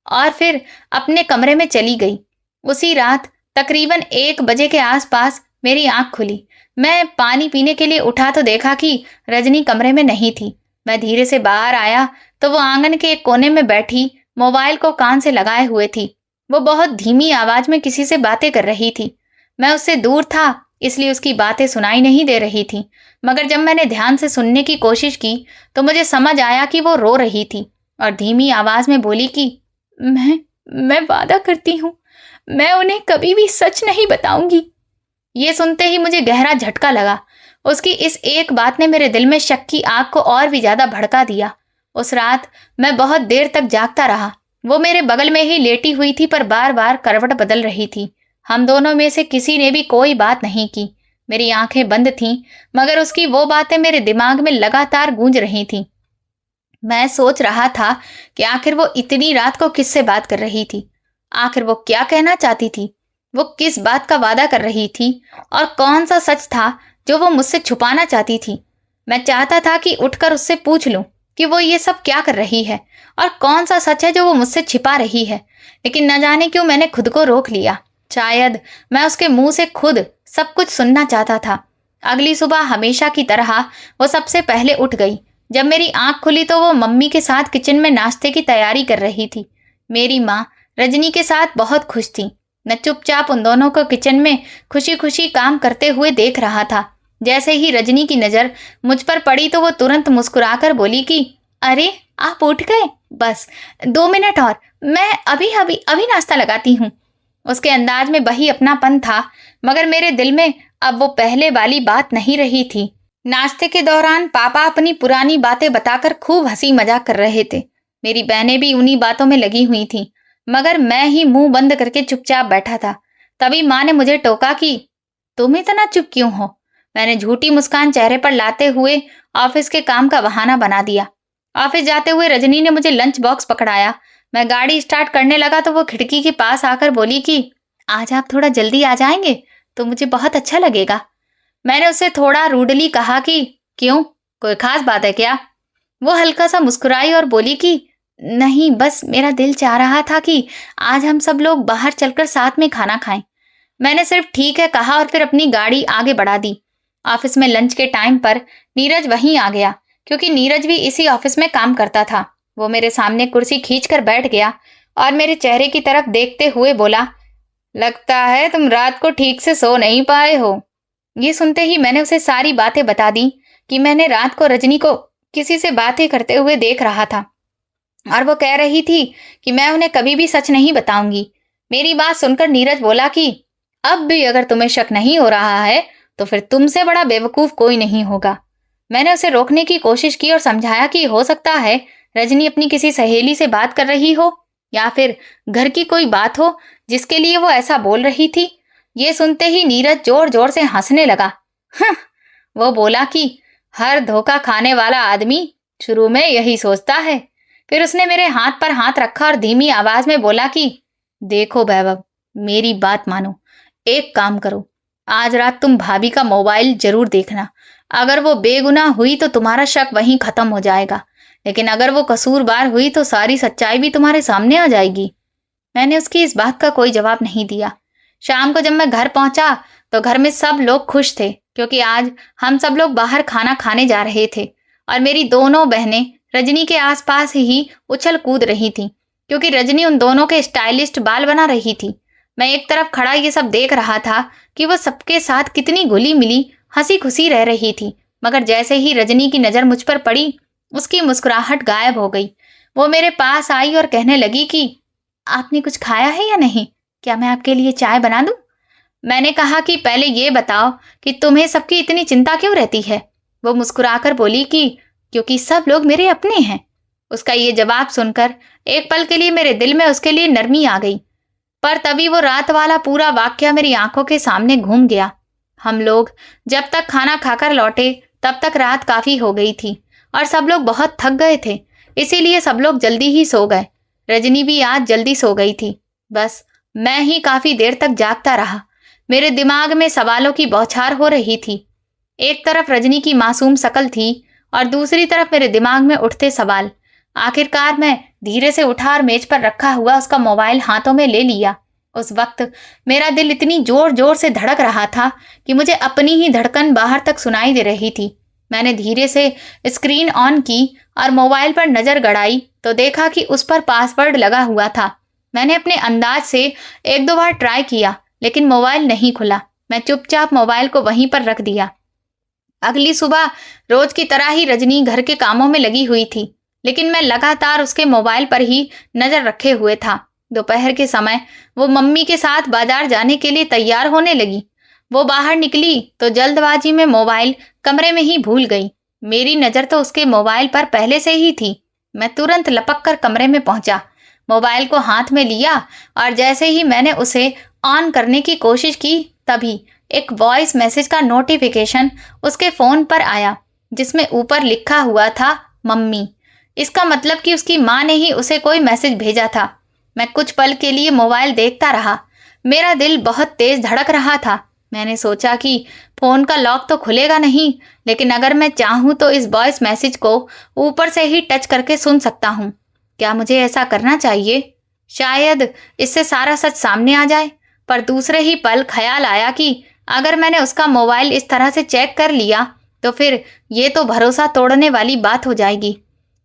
और फिर अपने कमरे में चली गई। उसी रात तकरीबन 1 बजे के आसपास मेरी आंख खुली। मैं पानी पीने के लिए उठा तो देखा कि रजनी कमरे में नहीं थी। मैं धीरे से बाहर आया तो वो आंगन के एक कोने में बैठी मोबाइल को कान से लगाए हुए थी। वो बहुत धीमी आवाज में किसी से बातें कर रही थी। मैं उससे दूर था इसलिए उसकी बातें सुनाई नहीं दे रही थी। मगर जब मैंने ध्यान से सुनने की कोशिश की तो मुझे समझ आया कि वो रो रही थी और धीमी आवाज में बोली कि मैं वादा करती हूँ, मैं उन्हें कभी भी सच नहीं बताऊंगी। ये सुनते ही मुझे गहरा झटका लगा। उसकी इस एक बात ने मेरे दिल में शक की आग को और भी ज्यादा भड़का दिया। उस रात मैं बहुत देर तक जागता रहा। वो मेरे बगल में ही लेटी हुई थी पर बार बार करवट बदल रही थी। हम दोनों में से किसी ने भी कोई बात नहीं की। मेरी आंखें बंद थीं, मगर उसकी वो बातें मेरे दिमाग में लगातार गूंज रही थीं। मैं सोच रहा था कि आखिर वो इतनी रात को किससे बात कर रही थी, आखिर वो क्या कहना चाहती थी, वो किस बात का वादा कर रही थी और कौन सा सच था जो वो मुझसे छुपाना चाहती थी। मैं चाहता था कि उठकर उससे पूछ लूं कि वो ये सब क्या कर रही है और कौन सा सच है जो वो मुझसे छिपा रही है, लेकिन न जाने क्यों मैंने खुद को रोक लिया। शायद मैं उसके मुंह से खुद सब कुछ सुनना चाहता था। अगली सुबह हमेशा की तरह वो सबसे पहले उठ गई। जब मेरी आंख खुली तो वो मम्मी के साथ किचन में नाश्ते की तैयारी कर रही थी। मेरी माँ रजनी के साथ बहुत खुश थी। मैं चुपचाप उन दोनों को किचन में खुशी खुशी काम करते हुए देख रहा था। जैसे ही रजनी की नजर मुझ पर पड़ी तो वो तुरंत मुस्कुराकर बोली कि अरे आप उठ गए, बस 2 मिनट और, मैं अभी अभी अभी नाश्ता लगाती हूँ। उसके अंदाज में वही अपनापन था, मगर मेरे दिल में अब वो पहले वाली बात नहीं रही थी। नाश्ते के दौरान पापा अपनी पुरानी बातें बताकर खूब हंसी मजाक कर रहे थे। मेरी बहनें भी उन्हीं बातों में लगी हुई थीं, मगर मैं ही मुंह बंद करके चुपचाप बैठा था। तभी माँ ने मुझे टोका कि तुम इतना चुप क्यों हो। मैंने झूठी मुस्कान चेहरे पर लाते हुए ऑफिस के काम का बहाना बना दिया। ऑफिस जाते हुए रजनी ने मुझे लंच बॉक्स पकड़ाया। मैं गाड़ी स्टार्ट करने लगा तो वो खिड़की के पास आकर बोली कि आज आप थोड़ा जल्दी आ जाएंगे तो मुझे बहुत अच्छा लगेगा। मैंने उससे थोड़ा रूडली कहा कि क्यों, कोई खास बात है क्या। वो हल्का सा मुस्कुराई और बोली कि नहीं, बस मेरा दिल चाह रहा था कि आज हम सब लोग बाहर चलकर साथ में खाना खाएं। मैंने सिर्फ ठीक है कहा और फिर अपनी गाड़ी आगे बढ़ा दी। ऑफिस में लंच के टाइम पर नीरज वहीं आ गया, क्योंकि नीरज भी इसी ऑफिस में काम करता था। वो मेरे सामने कुर्सी खींचकर बैठ गया और मेरे चेहरे की तरफ देखते हुए बोला, लगता है तुम रात को ठीक से सो नहीं पाए हो। ये सुनते ही मैंने उसे सारी बातें बता दी कि मैंने रात को रजनी को किसी से बातें करते हुए देख रहा था और वो कह रही थी कि मैं उन्हें कभी भी सच नहीं बताऊंगी। मेरी बात सुनकर नीरज बोला कि अब भी अगर तुम्हें शक नहीं हो रहा है तो फिर तुमसे बड़ा बेवकूफ कोई नहीं होगा। मैंने उसे रोकने की कोशिश की और समझाया कि हो सकता है रजनी अपनी किसी सहेली से बात कर रही हो या फिर घर की कोई बात हो जिसके लिए वो ऐसा बोल रही थी। ये सुनते ही नीरज जोर जोर से हंसने लगा। वो बोला कि हर धोखा खाने वाला आदमी शुरू में यही सोचता है। फिर उसने मेरे हाथ पर हाथ रखा और धीमी आवाज में बोला कि देखो वैभव, मेरी बात मानो, एक काम करो, आज रात तुम भाभी का मोबाइल जरूर देखना। अगर वो बेगुनाह हुई तो तुम्हारा शक वहीं खत्म हो जाएगा, लेकिन अगर वो कसूरवार हुई तो सारी सच्चाई भी तुम्हारे सामने आ जाएगी। मैंने उसकी इस बात का कोई जवाब नहीं दिया। शाम को जब मैं घर पहुंचा तो घर में सब लोग खुश थे, क्योंकि आज हम सब लोग बाहर खाना खाने जा रहे थे और मेरी दोनों बहनें रजनी के आसपास ही उछल कूद रही थीं, क्योंकि रजनी उन दोनों के स्टाइलिस्ट बाल बना रही थी। मैं एक तरफ खड़ा ये सब देख रहा था कि वो सबके साथ कितनी घुली मिली हंसी खुशी रह रही थी, मगर जैसे ही रजनी की नजर मुझ पर पड़ी उसकी मुस्कुराहट गायब हो गई। वो मेरे पास आई और कहने लगी कि आपने कुछ खाया है या नहीं, क्या मैं आपके लिए चाय बना दूं? मैंने कहा कि पहले ये बताओ कि तुम्हें सबकी इतनी चिंता क्यों रहती है। वो मुस्कुराकर बोली कि क्योंकि सब लोग मेरे अपने हैं। उसका ये जवाब सुनकर एक पल के लिए मेरे दिल में उसके लिए नरमी आ गई, पर तभी वो रात वाला पूरा वाकया मेरी आंखों के सामने घूम गया। हम लोग जब तक खाना खाकर लौटे तब तक रात काफी हो गई थी और सब लोग बहुत थक गए थे, इसीलिए सब लोग जल्दी ही सो गए। रजनी भी आज जल्दी सो गई थी। बस मैं ही काफी देर तक जागता रहा। मेरे दिमाग में सवालों की बौछार हो रही थी। एक तरफ रजनी की मासूम शकल थी और दूसरी तरफ मेरे दिमाग में उठते सवाल। आखिरकार मैं धीरे से उठा और मेज पर रखा हुआ उसका मोबाइल हाथों में ले लिया। उस वक्त मेरा दिल इतनी जोर जोर से धड़क रहा था कि मुझे अपनी ही धड़कन बाहर तक सुनाई दे रही थी। मैंने धीरे से स्क्रीन ऑन की और मोबाइल पर नजर गड़ाई तो देखा कि उस पर पासवर्ड लगा हुआ था। मैंने अपने अंदाज से 1-2 बार ट्राई किया, लेकिन मोबाइल नहीं खुला। मैं चुपचाप मोबाइल को वहीं पर रख दिया। अगली सुबह रोज की तरह ही रजनी घर के कामों में लगी हुई थी, लेकिन मैं लगातार उसके मोबाइल पर ही नजर रखे हुए था। दोपहर के समय वो मम्मी के साथ बाजार जाने के लिए तैयार होने लगी। वो बाहर निकली तो जल्दबाजी में मोबाइल कमरे में ही भूल गई। मेरी नजर तो उसके मोबाइल पर पहले से ही थी। मैं तुरंत लपक कर कमरे में पहुंचा, मोबाइल को हाथ में लिया और जैसे ही मैंने उसे ऑन करने की कोशिश की, तभी एक वॉइस मैसेज का नोटिफिकेशन उसके फोन पर आया, जिसमें ऊपर लिखा हुआ था मम्मी। इसका मतलब कि उसकी माँ ने ही उसे कोई मैसेज भेजा था। मैं कुछ पल के लिए मोबाइल देखता रहा। मेरा दिल बहुत तेज धड़क रहा था। मैंने सोचा कि फोन का लॉक तो खुलेगा नहीं, लेकिन अगर मैं चाहूं तो इस वॉइस मैसेज को ऊपर से ही टच करके सुन सकता हूं। क्या मुझे ऐसा करना चाहिए? शायद इससे सारा सच सामने आ जाए। पर दूसरे ही पल ख्याल आया कि अगर मैंने उसका मोबाइल इस तरह से चेक कर लिया तो फिर ये तो भरोसा तोड़ने वाली बात हो जाएगी।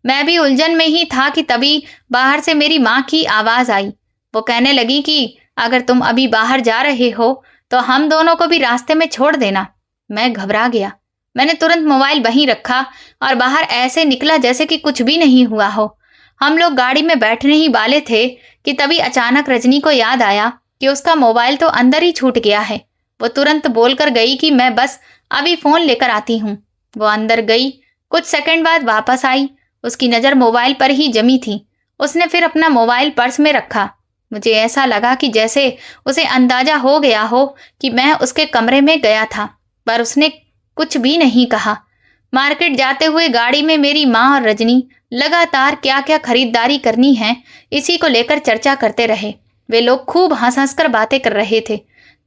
मैं भी उलझन में ही था कि तभी बाहर से मेरी माँ की आवाज आई। वो कहने लगी कि अगर तुम अभी बाहर जा रहे हो तो हम दोनों को भी रास्ते में छोड़ देना। मैं घबरा गया। मैंने तुरंत मोबाइल वहीं रखा और बाहर ऐसे निकला जैसे कि कुछ भी नहीं हुआ हो। हम लोग गाड़ी में बैठने ही वाले थे कि तभी अचानक रजनी को याद आया कि उसका मोबाइल तो अंदर ही छूट गया है। वो तुरंत बोलकर गई कि मैं बस अभी फोन लेकर आती हूँ। वो अंदर गई, कुछ सेकंड बाद वापस आई। उसकी नज़र मोबाइल पर ही जमी थी। उसने फिर अपना मोबाइल पर्स में रखा। मुझे ऐसा लगा कि जैसे उसे अंदाजा हो गया हो कि मैं उसके कमरे में गया था, पर उसने कुछ भी नहीं कहा। मार्केट जाते हुए गाड़ी में मेरी माँ और रजनी लगातार क्या क्या खरीदारी करनी है, इसी को लेकर चर्चा करते रहे। वे लोग खूब हंस हंस कर बातें कर रहे थे।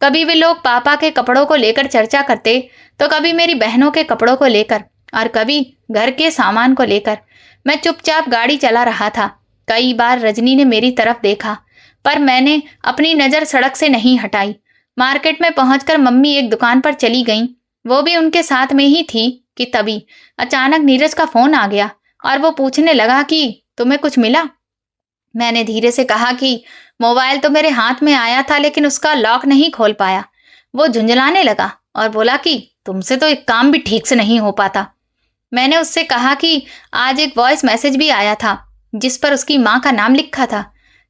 कभी वे लोग पापा के कपड़ों को लेकर चर्चा करते, तो कभी मेरी बहनों के कपड़ों को लेकर, और कभी घर के सामान को लेकर। मैं चुपचाप गाड़ी चला रहा था। कई बार रजनी ने मेरी तरफ देखा, पर मैंने अपनी नज़र सड़क से नहीं हटाई। मार्केट में पहुंचकर मम्मी एक दुकान पर चली गईं, वो भी उनके साथ में ही थी कि तभी अचानक नीरज का फोन आ गया और वो पूछने लगा कि तुम्हें कुछ मिला। मैंने धीरे से कहा कि मोबाइल तो मेरे हाथ में आया था, लेकिन उसका लॉक नहीं खोल पाया। वो झुंझलाने लगा और बोला कि तुमसे तो एक काम भी ठीक से नहीं हो पाता। मैंने उससे कहा कि आज एक वॉइस मैसेज भी आया था जिस पर उसकी माँ का नाम लिखा था।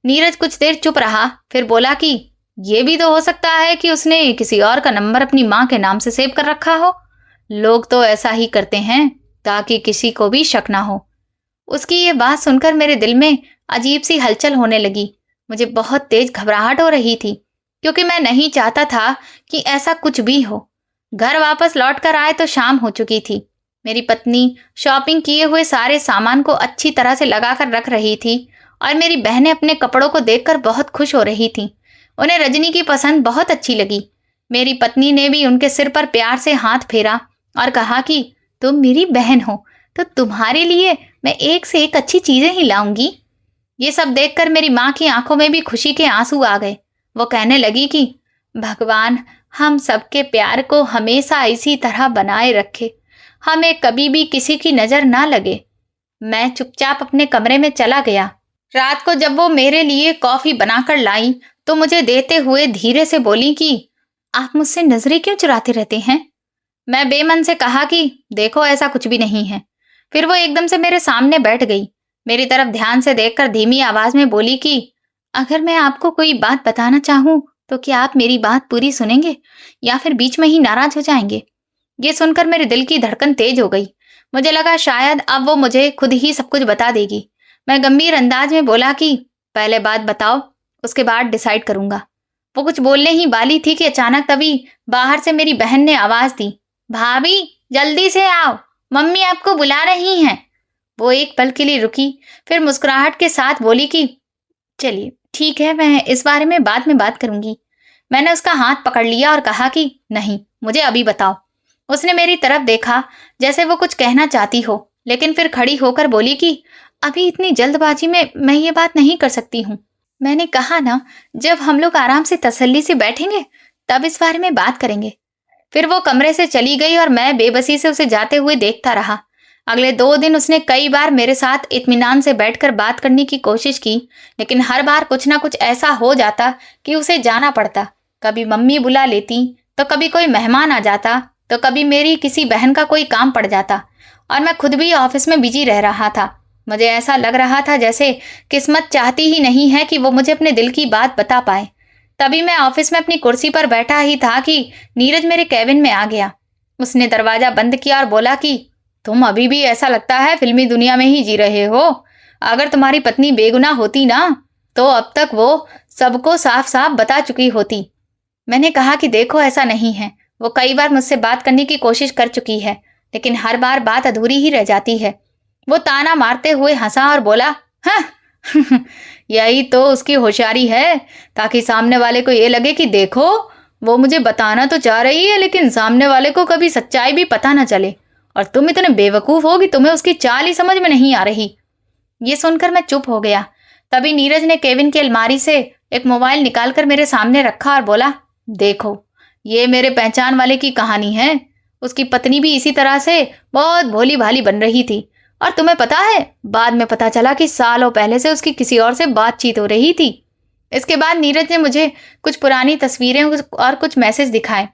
नीरज कुछ देर चुप रहा, फिर बोला कि ये भी तो हो सकता है कि उसने किसी और का नंबर अपनी माँ के नाम से सेव कर रखा हो। लोग तो ऐसा ही करते हैं ताकि किसी को भी शक ना हो। उसकी ये बात सुनकर मेरे दिल में अजीब सी हलचल होने लगी। मुझे बहुत तेज घबराहट हो रही थी, क्योंकि मैं नहीं चाहता था कि ऐसा कुछ भी हो। घर वापस लौट कर आए तो शाम हो चुकी थी। मेरी पत्नी शॉपिंग किए हुए सारे सामान को अच्छी तरह से लगाकर रख रही थी और मेरी बहनें अपने कपड़ों को देखकर बहुत खुश हो रही थीं। उन्हें रजनी की पसंद बहुत अच्छी लगी। मेरी पत्नी ने भी उनके सिर पर प्यार से हाथ फेरा और कहा कि तुम मेरी बहन हो तो तुम्हारे लिए मैं एक से एक अच्छी चीजें ही लाऊंगी। ये सब देखकर मेरी माँ की आंखों में भी खुशी के आंसू आ गए। वो कहने लगी कि भगवान हम सबके प्यार को हमेशा इसी तरह बनाए रखे, हमें कभी भी किसी की नजर ना लगे। मैं चुपचाप अपने कमरे में चला गया। रात को जब वो मेरे लिए कॉफी बनाकर लाई तो मुझे देते हुए धीरे से बोली कि आप मुझसे नजरें क्यों चुराते रहते हैं। मैं बेमन से कहा कि देखो ऐसा कुछ भी नहीं है। फिर वो एकदम से मेरे सामने बैठ गई। मेरी तरफ ध्यान से देखकर धीमी आवाज में बोली कि अगर मैं आपको कोई बात बताना चाहूँ तो क्या आप मेरी बात पूरी सुनेंगे या फिर बीच में ही नाराज हो जाएंगे। ये सुनकर मेरे दिल की धड़कन तेज हो गई। मुझे लगा शायद अब वो मुझे खुद ही सब कुछ बता देगी। मैं गंभीर अंदाज में बोला कि पहले बात बताओ, उसके बाद डिसाइड करूंगा। वो कुछ बोलने ही वाली थी कि अचानक तभी बाहर से मेरी बहन ने आवाज दी, भाभी जल्दी से आओ, मम्मी आपको बुला रही हैं। वो एक पल के लिए रुकी, फिर मुस्कुराहट के साथ बोली कि चलिए ठीक है, मैं इस बारे में बाद में बात करूंगी। मैंने उसका हाथ पकड़ लिया और कहा कि नहीं, मुझे अभी बताओ। उसने मेरी तरफ देखा जैसे वो कुछ कहना चाहती हो, लेकिन फिर खड़ी होकर बोली कि अभी इतनी जल्दबाजी में मैं ये बात नहीं कर सकती हूँ। मैंने कहा ना, जब हम लोग आराम से तसल्ली से बैठेंगे तब इस बारे में बात करेंगे। फिर वो कमरे से चली गई और मैं बेबसी से उसे जाते हुए देखता रहा। अगले 2 दिन उसने कई बार मेरे साथ इत्मीनान से बैठकर बात करने की कोशिश की, लेकिन हर बार कुछ ना कुछ ऐसा हो जाता कि उसे जाना पड़ता। कभी मम्मी बुला लेती तो कभी कोई मेहमान आ जाता, तो कभी मेरी किसी बहन का कोई काम पड़ जाता, और मैं खुद भी ऑफिस में बिजी रह रहा था। मुझे ऐसा लग रहा था जैसे किस्मत चाहती ही नहीं है कि वो मुझे अपने दिल की बात बता पाए। तभी मैं ऑफिस में अपनी कुर्सी पर बैठा ही था कि नीरज मेरे केबिन में आ गया। उसने दरवाजा बंद किया और बोला कि तुम अभी भी ऐसा लगता है फिल्मी दुनिया में ही जी रहे हो। अगर तुम्हारी पत्नी बेगुनाह होती ना, तो अब तक वो सबको साफ साफ बता चुकी होती। मैंने कहा कि देखो, ऐसा नहीं है। वो कई बार मुझसे बात करने की कोशिश कर चुकी है, लेकिन हर बार बात अधूरी ही रह जाती है। वो ताना मारते हुए हंसा और बोला, हाँ यही तो उसकी होशियारी है, ताकि सामने वाले को ये लगे कि देखो, वो मुझे बताना तो चाह रही है, लेकिन सामने वाले को कभी सच्चाई भी पता ना चले, और तुम इतने बेवकूफ हो कि तुम्हें उसकी चाल ही समझ में नहीं आ रही। ये सुनकर मैं चुप हो गया। तभी नीरज ने केबिन की अलमारी से एक मोबाइल निकालकर मेरे सामने रखा और बोला, देखो, ये मेरे पहचान वाले की कहानी है। उसकी पत्नी भी इसी तरह से बहुत भोली भाली बन रही थी, और तुम्हें पता है, बाद में पता चला कि सालों पहले से उसकी किसी और से बातचीत हो रही थी। इसके बाद नीरज ने मुझे कुछ पुरानी तस्वीरें और कुछ मैसेज दिखाए।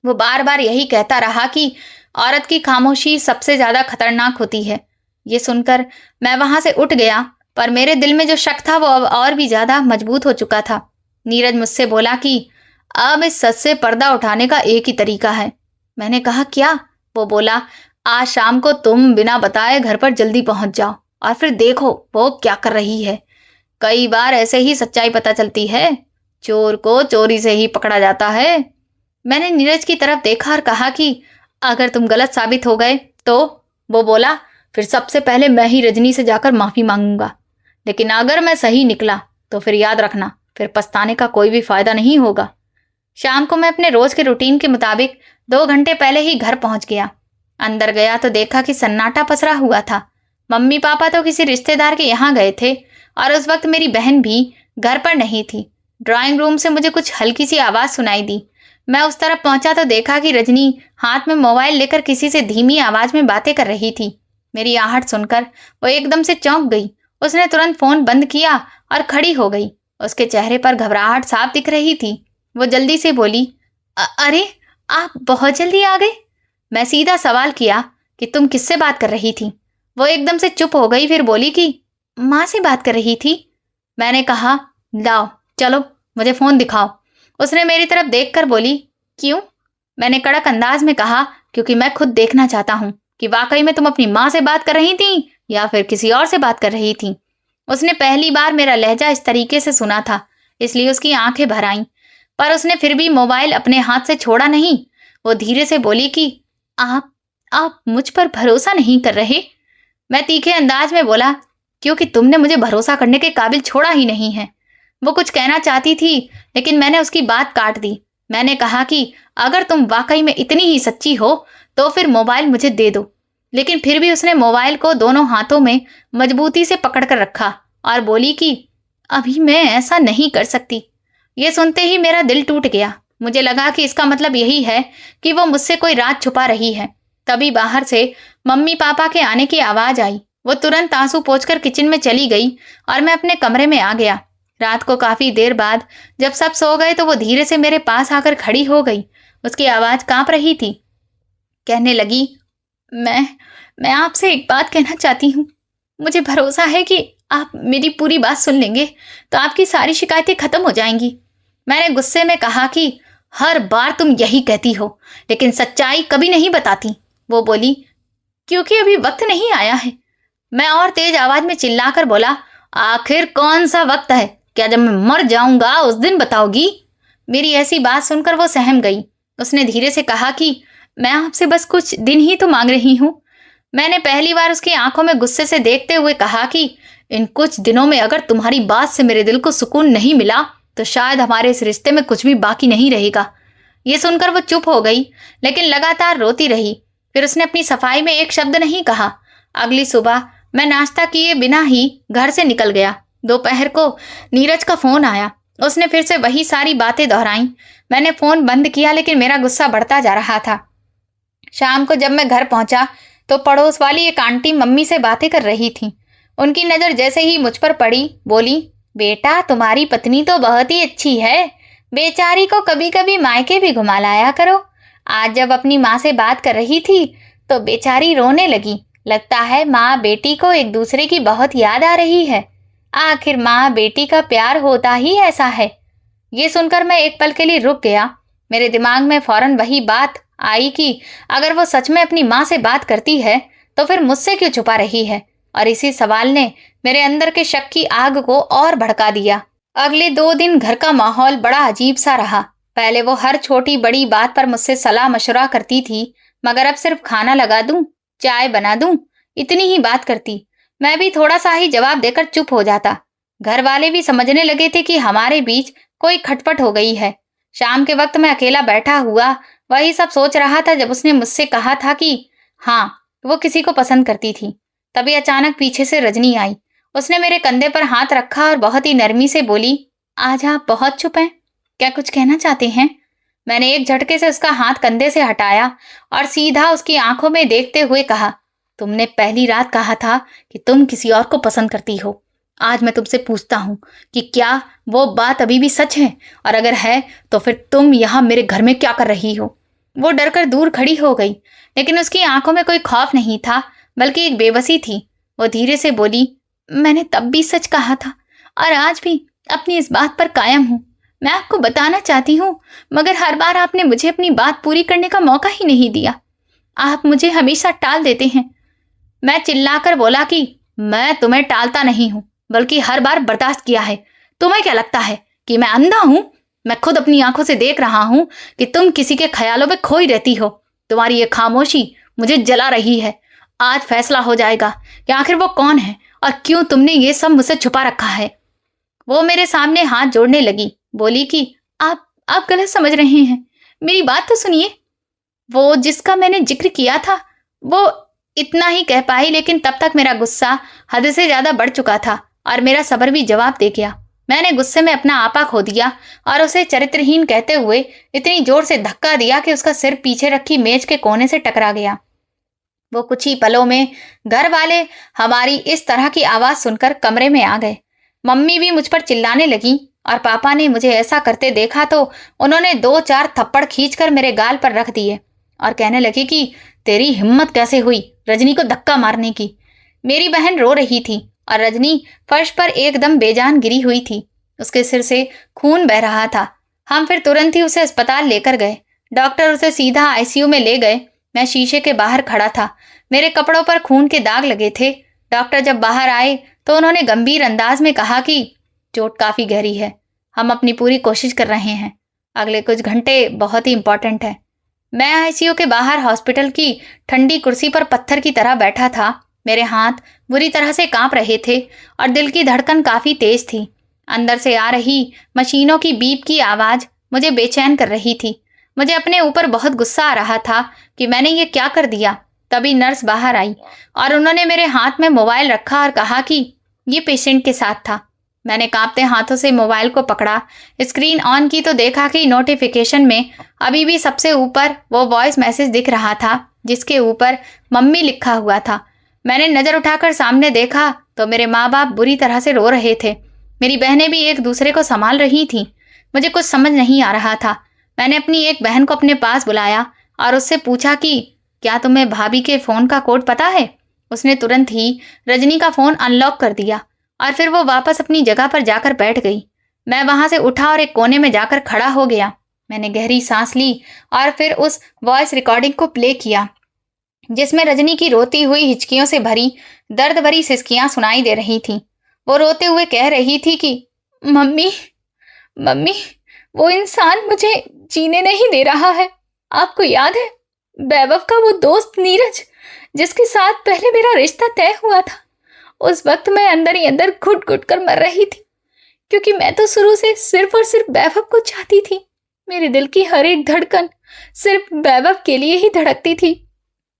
वो बार बार यही कहता रहा कि औरत की खामोशी सबसे ज्यादा खतरनाक होती है। ये सुनकर मैं वहां से उठ गया, पर मेरे दिल में जो शक था वो अब और भी ज्यादा मजबूत हो चुका था। नीरज मुझसे बोला कि अब इस सच से पर्दा उठाने का एक ही तरीका है। मैंने कहा, क्या? वो बोला, आज शाम को तुम बिना बताए घर पर जल्दी पहुंच जाओ और फिर देखो वो क्या कर रही है। कई बार ऐसे ही सच्चाई पता चलती है। चोर को चोरी से ही पकड़ा जाता है। मैंने नीरज की तरफ देखा और कहा कि अगर तुम गलत साबित हो गए तो? वो बोला, फिर सबसे पहले मैं ही रजनी से जाकर माफी मांगूंगा, लेकिन अगर मैं सही निकला तो फिर याद रखना, फिर पछताने का कोई भी फायदा नहीं होगा। शाम को मैं अपने रोज के रूटीन के मुताबिक 2 घंटे पहले ही घर पहुंच गया। अंदर गया तो देखा कि सन्नाटा पसरा हुआ था। मम्मी पापा तो किसी रिश्तेदार के यहाँ गए थे, और उस वक्त मेरी बहन भी घर पर नहीं थी। ड्राइंग रूम से मुझे कुछ हल्की सी आवाज सुनाई दी। मैं उस तरफ पहुंचा तो देखा कि रजनी हाथ में मोबाइल लेकर किसी से धीमी आवाज में बातें कर रही थी। मेरी आहट सुनकर वो एकदम से चौंक गई। उसने तुरंत फोन बंद किया और खड़ी हो गई। उसके चेहरे पर घबराहट साफ दिख रही थी। वो जल्दी से बोली, अरे आप बहुत जल्दी आ गए। मैं सीधा सवाल किया कि तुम किससे बात कर रही थी। वो एकदम से चुप हो गई, फिर बोली कि माँ से बात कर रही थी। मैंने कहा, लाओ चलो मुझे फोन दिखाओ। उसने मेरी तरफ देखकर बोली, क्यों? मैंने कड़क अंदाज में कहा, क्योंकि मैं खुद देखना चाहता हूँ कि वाकई में तुम अपनी माँ से बात कर रही थी या फिर किसी और से बात कर रही थी। उसने पहली बार मेरा लहजा इस तरीके से सुना था, इसलिए उसकी आंखें भर आईं, पर उसने फिर भी मोबाइल अपने हाथ से छोड़ा नहीं। वो धीरे से बोली कि आप मुझ पर भरोसा नहीं कर रहे। मैं तीखे अंदाज में बोला, क्योंकि तुमने मुझे भरोसा करने के काबिल छोड़ा ही नहीं है। वो कुछ कहना चाहती थी, लेकिन मैंने उसकी बात काट दी। मैंने कहा कि अगर तुम वाकई में इतनी ही सच्ची हो तो फिर मोबाइल मुझे दे दो। लेकिन फिर भी उसने मोबाइल को दोनों हाथों में मजबूती से पकड़ कर रखा और बोली कि अभी मैं ऐसा नहीं कर सकती। ये सुनते ही मेरा दिल टूट गया। मुझे लगा कि इसका मतलब यही है कि वो मुझसे कोई राज छुपा रही है। तभी बाहर से मम्मी पापा के आने की आवाज आई। वो तुरंत आंसू पोंछकर किचन में चली गई और मैं अपने कमरे में आ गया। रात को काफी देर बाद जब सब सो गए तो वो धीरे से मेरे पास आकर खड़ी हो गई। उसकी आवाज कांप रही थी। कहने लगी, मैं आपसे एक बात कहना चाहती हूँ। मुझे भरोसा है कि आप मेरी पूरी बात सुन लेंगे तो आपकी सारी शिकायतें खत्म हो जाएंगी। मैंने गुस्से में कहा कि हर बार तुम यही कहती हो, लेकिन सच्चाई कभी नहीं बताती। वो बोली, क्योंकि अभी वक्त नहीं आया है। मैं और तेज आवाज में चिल्लाकर बोला, आखिर कौन सा वक्त है? क्या जब मैं मर जाऊंगा उस दिन बताओगी? मेरी ऐसी बात सुनकर वो सहम गई। उसने धीरे से कहा कि मैं आपसे बस कुछ दिन ही तो मांग रही हूँ। मैंने पहली बार उसकी आंखों में गुस्से से देखते हुए कहा कि इन कुछ दिनों में अगर तुम्हारी बात से मेरे दिल को सुकून नहीं मिला तो शायद हमारे इस रिश्ते में कुछ भी बाकी नहीं रहेगा। ये सुनकर वो चुप हो गई, लेकिन लगातार रोती रही। फिर उसने अपनी सफाई में एक शब्द नहीं कहा। अगली सुबह मैं नाश्ता किए बिना ही घर से निकल गया। दोपहर को नीरज का फोन आया। उसने फिर से वही सारी बातें दोहराई। मैंने फोन बंद किया, लेकिन मेरा गुस्सा बढ़ता जा रहा था। शाम को जब मैं घर पहुंचा तो पड़ोस वाली एक आंटी मम्मी से बातें कर रही थी। उनकी नजर जैसे ही मुझ पर पड़ी, बोली, बेटा तुम्हारी पत्नी तो बहुत ही अच्छी है। बेचारी को कभी कभी मायके भी घुमा लाया करो। आज जब अपनी माँ से बात कर रही थी तो बेचारी रोने लगी। लगता है माँ बेटी को एक दूसरे की बहुत याद आ रही है। आखिर माँ बेटी का प्यार होता ही ऐसा है। ये सुनकर मैं एक पल के लिए रुक गया। मेरे दिमाग में फौरन वही बात आई कि अगर वो सच में अपनी माँ से बात करती है तो फिर मुझसे क्यों छुपा रही है। और इसी सवाल ने मेरे अंदर के शक की आग को और भड़का दिया। अगले 2 दिन घर का माहौल बड़ा अजीब सा रहा। पहले वो हर छोटी बड़ी बात पर मुझसे सलाह मशवरा करती थी, मगर अब सिर्फ खाना लगा दूं, चाय बना दूं, इतनी ही बात करती। मैं भी थोड़ा सा ही जवाब देकर चुप हो जाता। घर वाले भी समझने लगे थे कि हमारे बीच कोई खटपट हो गई है। शाम के वक्त मैं अकेला बैठा हुआ वही सब सोच रहा था जब उसने मुझसे कहा था कि हाँ, वो किसी को पसंद करती थी। तभी अचानक पीछे से रजनी आई। उसने मेरे कंधे पर हाथ रखा और बहुत ही नरमी से बोली, आज आप बहुत चुप हैं, क्या कुछ कहना चाहते हैं? मैंने एक झटके से उसका हाथ कंधे से हटाया और सीधा उसकी आंखों में देखते हुए कहा, तुमने पहली रात कहा था कि तुम किसी और को पसंद करती हो। आज मैं तुमसे पूछता हूँ कि क्या वो बात अभी भी सच है, और अगर है तो फिर तुम यहाँ मेरे घर में क्या कर रही हो? वो डरकर दूर खड़ी हो गई, लेकिन उसकी आंखों में कोई खौफ नहीं था, बल्कि एक बेबसी थी। वो धीरे से बोली, मैंने तब भी सच कहा था और आज भी अपनी इस बात पर कायम हूँ। मैं आपको बताना चाहती हूँ, मगर हर बार आपने मुझे अपनी बात पूरी करने का मौका ही नहीं दिया। आप मुझे हमेशा टाल देते हैं। मैं चिल्लाकर बोला कि मैं तुम्हें टालता नहीं हूँ, बल्कि हर बार बर्दाश्त किया है। तुम्हें क्या लगता है कि मैं अंधा हूँ? मैं खुद अपनी आंखों से देख रहा हूँ कि तुम किसी के ख्यालों में खोई रहती हो। तुम्हारी ये खामोशी मुझे जला रही है। आज फैसला हो जाएगा कि आखिर वो कौन है और क्यों तुमने ये सब मुझसे छुपा रखा है। वो मेरे सामने हाथ जोड़ने लगी, बोली कि आप गलत समझ रहे हैं, मेरी बात तो सुनिए। वो जिसका मैंने जिक्र किया था, वो इतना ही कह पाई, लेकिन तब तक मेरा गुस्सा हद से ज्यादा बढ़ चुका था और मेरा सब्र भी जवाब दे गया। मैंने गुस्से में अपना आपा खो दिया और उसे चरित्रहीन कहते हुए इतनी जोर से धक्का दिया कि उसका सिर पीछे रखी मेज के कोने से टकरा गया। वो कुछ ही पलों में घर वाले हमारी इस तरह की आवाज सुनकर कमरे में आ गए। मम्मी भी मुझ पर चिल्लाने लगी और पापा ने मुझे ऐसा करते देखा तो उन्होंने 2-4 थप्पड़ खींचकर मेरे गाल पर रख दिए और कहने लगे कि तेरी हिम्मत कैसे हुई रजनी को धक्का मारने की। मेरी बहन रो रही थी और रजनी फर्श पर एकदम बेजान गिरी हुई थी। उसके सिर से खून बह रहा था। हम फिर तुरंत ही उसे अस्पताल लेकर गए। डॉक्टर उसे सीधा आईसीयू में ले गए। मैं शीशे के बाहर खड़ा था। मेरे कपड़ों पर खून के दाग लगे थे। डॉक्टर जब बाहर आए तो उन्होंने गंभीर अंदाज में कहा कि चोट काफी गहरी है, हम अपनी पूरी कोशिश कर रहे हैं, अगले कुछ घंटे बहुत ही इंपॉर्टेंट है। मैं आईसीयू के बाहर हॉस्पिटल की ठंडी कुर्सी पर पत्थर की तरह बैठा था। मेरे हाथ बुरी तरह से कांप रहे थे और दिल की धड़कन काफी तेज थी। अंदर से आ रही मशीनों की बीप की आवाज मुझे बेचैन कर रही थी। मुझे अपने ऊपर बहुत गुस्सा आ रहा था कि मैंने ये क्या कर दिया। तभी नर्स बाहर आई और उन्होंने मेरे हाथ में मोबाइल रखा और कहा कि ये पेशेंट के साथ था। मैंने कांपते हाथों से मोबाइल को पकड़ा, स्क्रीन ऑन की तो देखा कि नोटिफिकेशन में अभी भी सबसे ऊपर वो वॉइस मैसेज दिख रहा था जिसके ऊपर मम्मी लिखा हुआ था। मैंने नज़र उठाकर सामने देखा तो मेरे माँ बाप बुरी तरह से रो रहे थे। मेरी बहनें भी एक दूसरे को संभाल रही थीं। मुझे कुछ समझ नहीं आ रहा था। मैंने अपनी एक बहन को अपने पास बुलाया और उससे पूछा कि क्या तुम्हें भाभी के फ़ोन का कोड पता है? उसने तुरंत ही रजनी का फ़ोन अनलॉक कर दिया और फिर वो वापस अपनी जगह पर जाकर बैठ गई। मैं वहां से उठा और एक कोने में जाकर खड़ा हो गया। मैंने गहरी सांस ली और फिर उस वॉइस रिकॉर्डिंग को प्ले किया जिसमें रजनी की रोती हुई हिचकियों से भरी दर्द भरी सिसकियां सुनाई दे रही थीं। वो रोते हुए कह रही थी कि मम्मी मम्मी, वो इंसान मुझे जीने नहीं दे रहा है। आपको याद है वैभव का वो दोस्त नीरज जिसके साथ पहले मेरा रिश्ता तय हुआ था? उस वक्त मैं अंदर ही अंदर घुट घुट कर मर रही थी, क्योंकि मैं तो शुरू से सिर्फ और सिर्फ वैभव को चाहती थी। मेरे दिल की हर एक धड़कन सिर्फ वैभव के लिए ही धड़कती थी।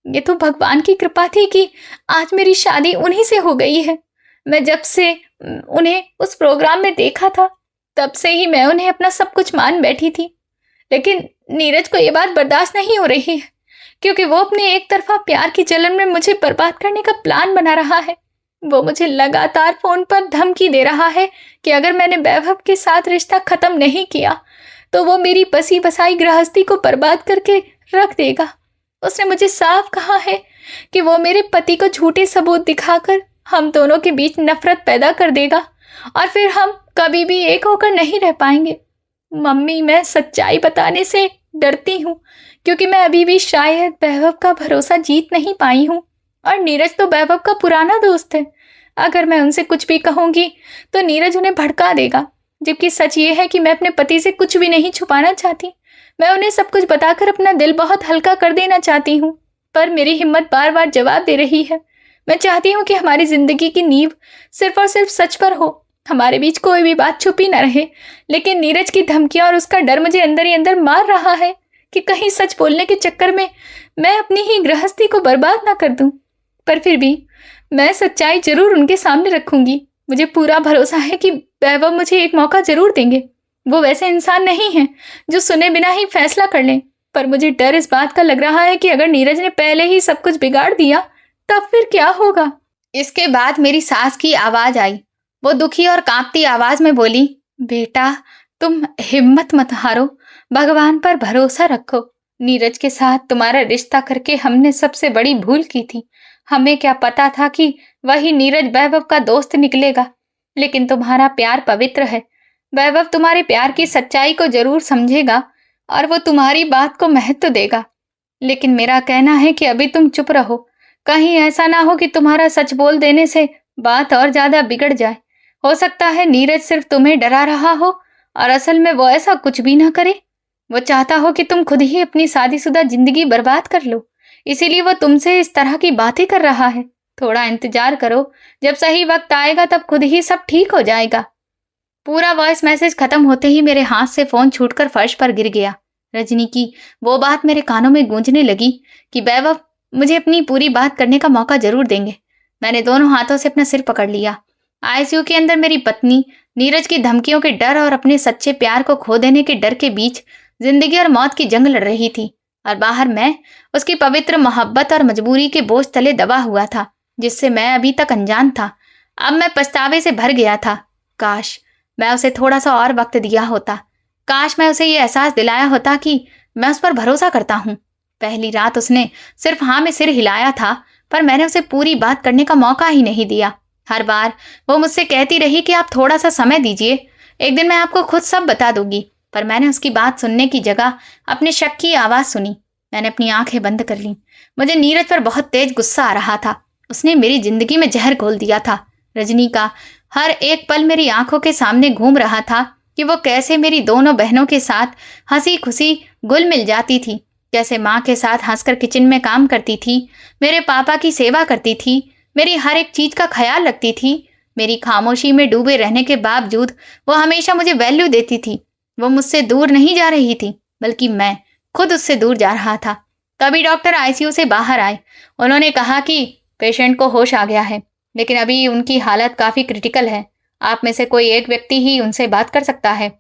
ये तो भगवान की कृपा थी कि आज मेरी शादी उन्हीं से हो गई है। मैं जब से उन्हें उस प्रोग्राम में देखा था तब से ही मैं उन्हें अपना सब कुछ मान बैठी थी। लेकिन नीरज को ये बात बर्दाश्त नहीं हो रही है, क्योंकि वो अपने एक तरफा प्यार की जलन में मुझे बर्बाद करने का प्लान बना रहा है। वो मुझे लगातार फोन पर धमकी दे रहा है कि अगर मैंने वैभव के साथ रिश्ता खत्म नहीं किया तो वो मेरी बसी बसाई गृहस्थी को बर्बाद करके रख देगा। उसने मुझे साफ कहा है कि वो मेरे पति को झूठे सबूत दिखाकर हम दोनों के बीच नफरत पैदा कर देगा और फिर हम कभी भी एक होकर नहीं रह पाएंगे। मम्मी, मैं सच्चाई बताने से डरती हूँ क्योंकि मैं अभी भी शायद वैभव का भरोसा जीत नहीं पाई हूँ, और नीरज तो वैभव का पुराना दोस्त है। अगर मैं उनसे कुछ भी कहूँगी तो नीरज उन्हें भड़का देगा, जबकि सच ये है कि मैं अपने पति से कुछ भी नहीं छुपाना चाहती। मैं उन्हें सब कुछ बताकर अपना दिल बहुत हल्का कर देना चाहती हूँ, पर मेरी हिम्मत बार बार जवाब दे रही है। मैं चाहती हूँ कि हमारी जिंदगी की नींव सिर्फ और सिर्फ सच पर हो, हमारे बीच कोई भी बात छुपी न रहे। लेकिन नीरज की धमकियां और उसका डर मुझे अंदर ही अंदर मार रहा है कि कहीं सच बोलने के चक्कर में मैं अपनी ही गृहस्थी को बर्बाद ना कर दूं। पर फिर भी मैं सच्चाई जरूर उनके सामने रखूंगी। मुझे पूरा भरोसा है कि वैभव मुझे एक मौका जरूर देंगे। वो वैसे इंसान नहीं है जो सुने बिना ही फैसला कर लें, पर मुझे डर इस बात का लग रहा है कि अगर नीरज ने पहले ही सब कुछ बिगाड़ दिया तब फिर क्या होगा। इसके बाद मेरी सास की आवाज आई। वो दुखी और कांपती आवाज में बोली, बेटा तुम हिम्मत मत हारो, भगवान पर भरोसा रखो। नीरज के साथ तुम्हारा रिश्ता करके हमने सबसे बड़ी भूल की थी। हमें क्या पता था कि वही नीरज वैभव का दोस्त निकलेगा। लेकिन तुम्हारा प्यार पवित्र है। वैभव तुम्हारे प्यार की सच्चाई को जरूर समझेगा और वो तुम्हारी बात को महत्व देगा। लेकिन मेरा कहना है कि अभी तुम चुप रहो। कहीं ऐसा ना हो कि तुम्हारा सच बोल देने से बात और ज्यादा बिगड़ जाए। हो सकता है नीरज सिर्फ तुम्हें डरा रहा हो और असल में वो ऐसा कुछ भी ना करे। वो चाहता हो कि तुम खुद ही अपनी शादीशुदा जिंदगी बर्बाद कर लो, इसीलिए वो तुमसे इस तरह की बातें कर रहा है। थोड़ा इंतजार करो, जब सही वक्त आएगा तब खुद ही सब ठीक हो जाएगा। पूरा वॉइस मैसेज खत्म होते ही मेरे हाथ से फोन छूटकर फर्श पर गिर गया। रजनी की वो बात मेरे कानों में गूंजने लगी कि वैभव मुझे अपनी पूरी बात करने का मौका जरूर देंगे। मैंने दोनों हाथों से अपना सिर पकड़ लिया। आईसीयू के अंदर मेरी पत्नी नीरज की धमकियों के डर और अपने सच्चे प्यार को खो देने के डर के बीच जिंदगी और मौत की जंग लड़ रही थी, और बाहर मैं उसकी पवित्र मोहब्बत और मजबूरी के बोझ तले दबा हुआ था, जिससे मैं अभी तक अनजान था। अब मैं पछतावे से भर गया था। काश मैं उसे थोड़ा सा और वक्त दिया होता। काश मैं उसे ये एहसास दिलाया होता कि मैं उस पर भरोसा करता हूँ। पहली रात उसने सिर्फ हाँ में सिर हिलाया था, पर मैंने उसे पूरी बात करने का मौका ही नहीं दिया। हर बार वो मुझसे कहती रही कि आप थोड़ा सा समय दीजिए, एक दिन मैं आपको खुद सब बता दूंगी। पर मैंने उसकी बात सुनने की जगह अपने शक की आवाज सुनी। मैंने अपनी आंखें बंद कर ली। मुझे नीरज पर बहुत तेज गुस्सा आ रहा था। उसने मेरी जिंदगी में जहर घोल दिया था। रजनी का हर एक पल मेरी आंखों के सामने घूम रहा था कि वो कैसे मेरी दोनों बहनों के साथ हंसी खुशी घुल मिल जाती थी, कैसे माँ के साथ हंसकर किचन में काम करती थी, मेरे पापा की सेवा करती थी, मेरी हर एक चीज का ख्याल रखती थी। मेरी खामोशी में डूबे रहने के बावजूद वो हमेशा मुझे वैल्यू देती थी। वो मुझसे दूर नहीं जा रही थी, बल्कि मैं खुद उससे दूर जा रहा था। तभी डॉक्टर आईसीयू से बाहर आए। उन्होंने कहा कि पेशेंट को होश आ गया है, लेकिन अभी उनकी हालत काफी क्रिटिकल है। आप में से कोई एक व्यक्ति ही उनसे बात कर सकता है।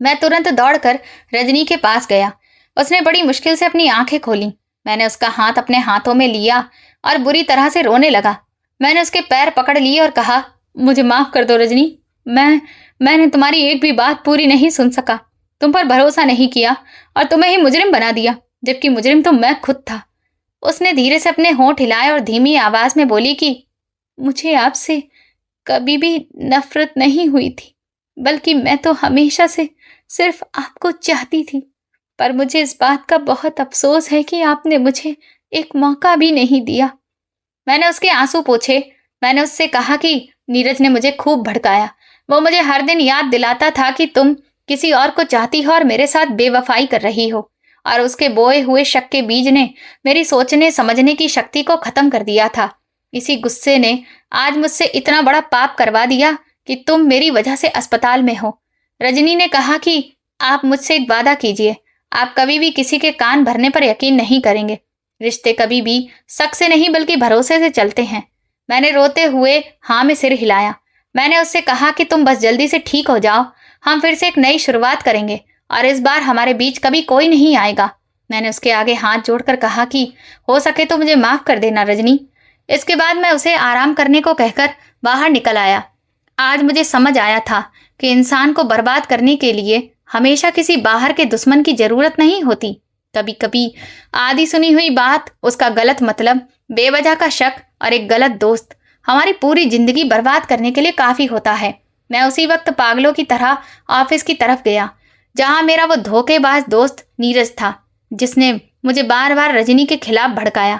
मैं तुरंत दौड़कर रजनी के पास गया। उसने बड़ी मुश्किल से अपनी आंखें खोली। मैंने उसका हाथ अपने हाथों में लिया और बुरी तरह से रोने लगा। मैंने उसके पैर पकड़ लिए और कहा, मुझे माफ कर दो रजनी। मैंने तुम्हारी एक भी बात पूरी नहीं सुन सका। तुम पर भरोसा नहीं किया और तुम्हें ही मुजरिम बना दिया, जबकि मुजरिम तो मैं खुद था। उसने धीरे से अपने होंठ हिलाए और धीमी आवाज में बोली कि मुझे आपसे कभी भी नफरत नहीं हुई थी, बल्कि मैं तो हमेशा से सिर्फ आपको चाहती थी। पर मुझे इस बात का बहुत अफसोस है कि आपने मुझे एक मौका भी नहीं दिया। मैंने उसके आंसू पोंछे। मैंने उससे कहा कि नीरज ने मुझे खूब भड़काया। वो मुझे हर दिन याद दिलाता था कि तुम किसी और को चाहती हो और मेरे साथ बेवफाई कर रही हो, और उसके बोए हुए शक के बीज ने मेरी सोचने समझने की शक्ति को खत्म कर दिया था। इसी गुस्से ने आज मुझसे इतना बड़ा पाप करवा दिया कि तुम मेरी वजह से अस्पताल में हो। रजनी ने कहा कि आप मुझसे एक वादा कीजिए, आप कभी भी किसी के कान भरने पर यकीन नहीं करेंगे। रिश्ते कभी भी शक से नहीं बल्कि भरोसे से चलते हैं। मैंने रोते हुए हाँ में सिर हिलाया। मैंने उससे कहा कि तुम बस जल्दी से ठीक हो जाओ, हम फिर से एक नई शुरुआत करेंगे और इस बार हमारे बीच कभी कोई नहीं आएगा। मैंने उसके आगे हाथ जोड़कर कहा कि हो सके तो मुझे माफ कर देना रजनी। इसके बाद मैं उसे आराम करने को कहकर बाहर निकल आया। आज मुझे समझ आया था कि इंसान को बर्बाद करने के लिए हमेशा किसी बाहर के दुश्मन की जरूरत नहीं होती। कभी कभी आधी सुनी हुई बात, उसका गलत मतलब, बेवजह का शक और एक गलत दोस्त हमारी पूरी जिंदगी बर्बाद करने के लिए काफी होता है। मैं उसी वक्त पागलों की तरह ऑफिस की तरफ गया, जहां मेरा वो धोखेबाज दोस्त नीरज था, जिसने मुझे बार बार रजनी के खिलाफ भड़काया।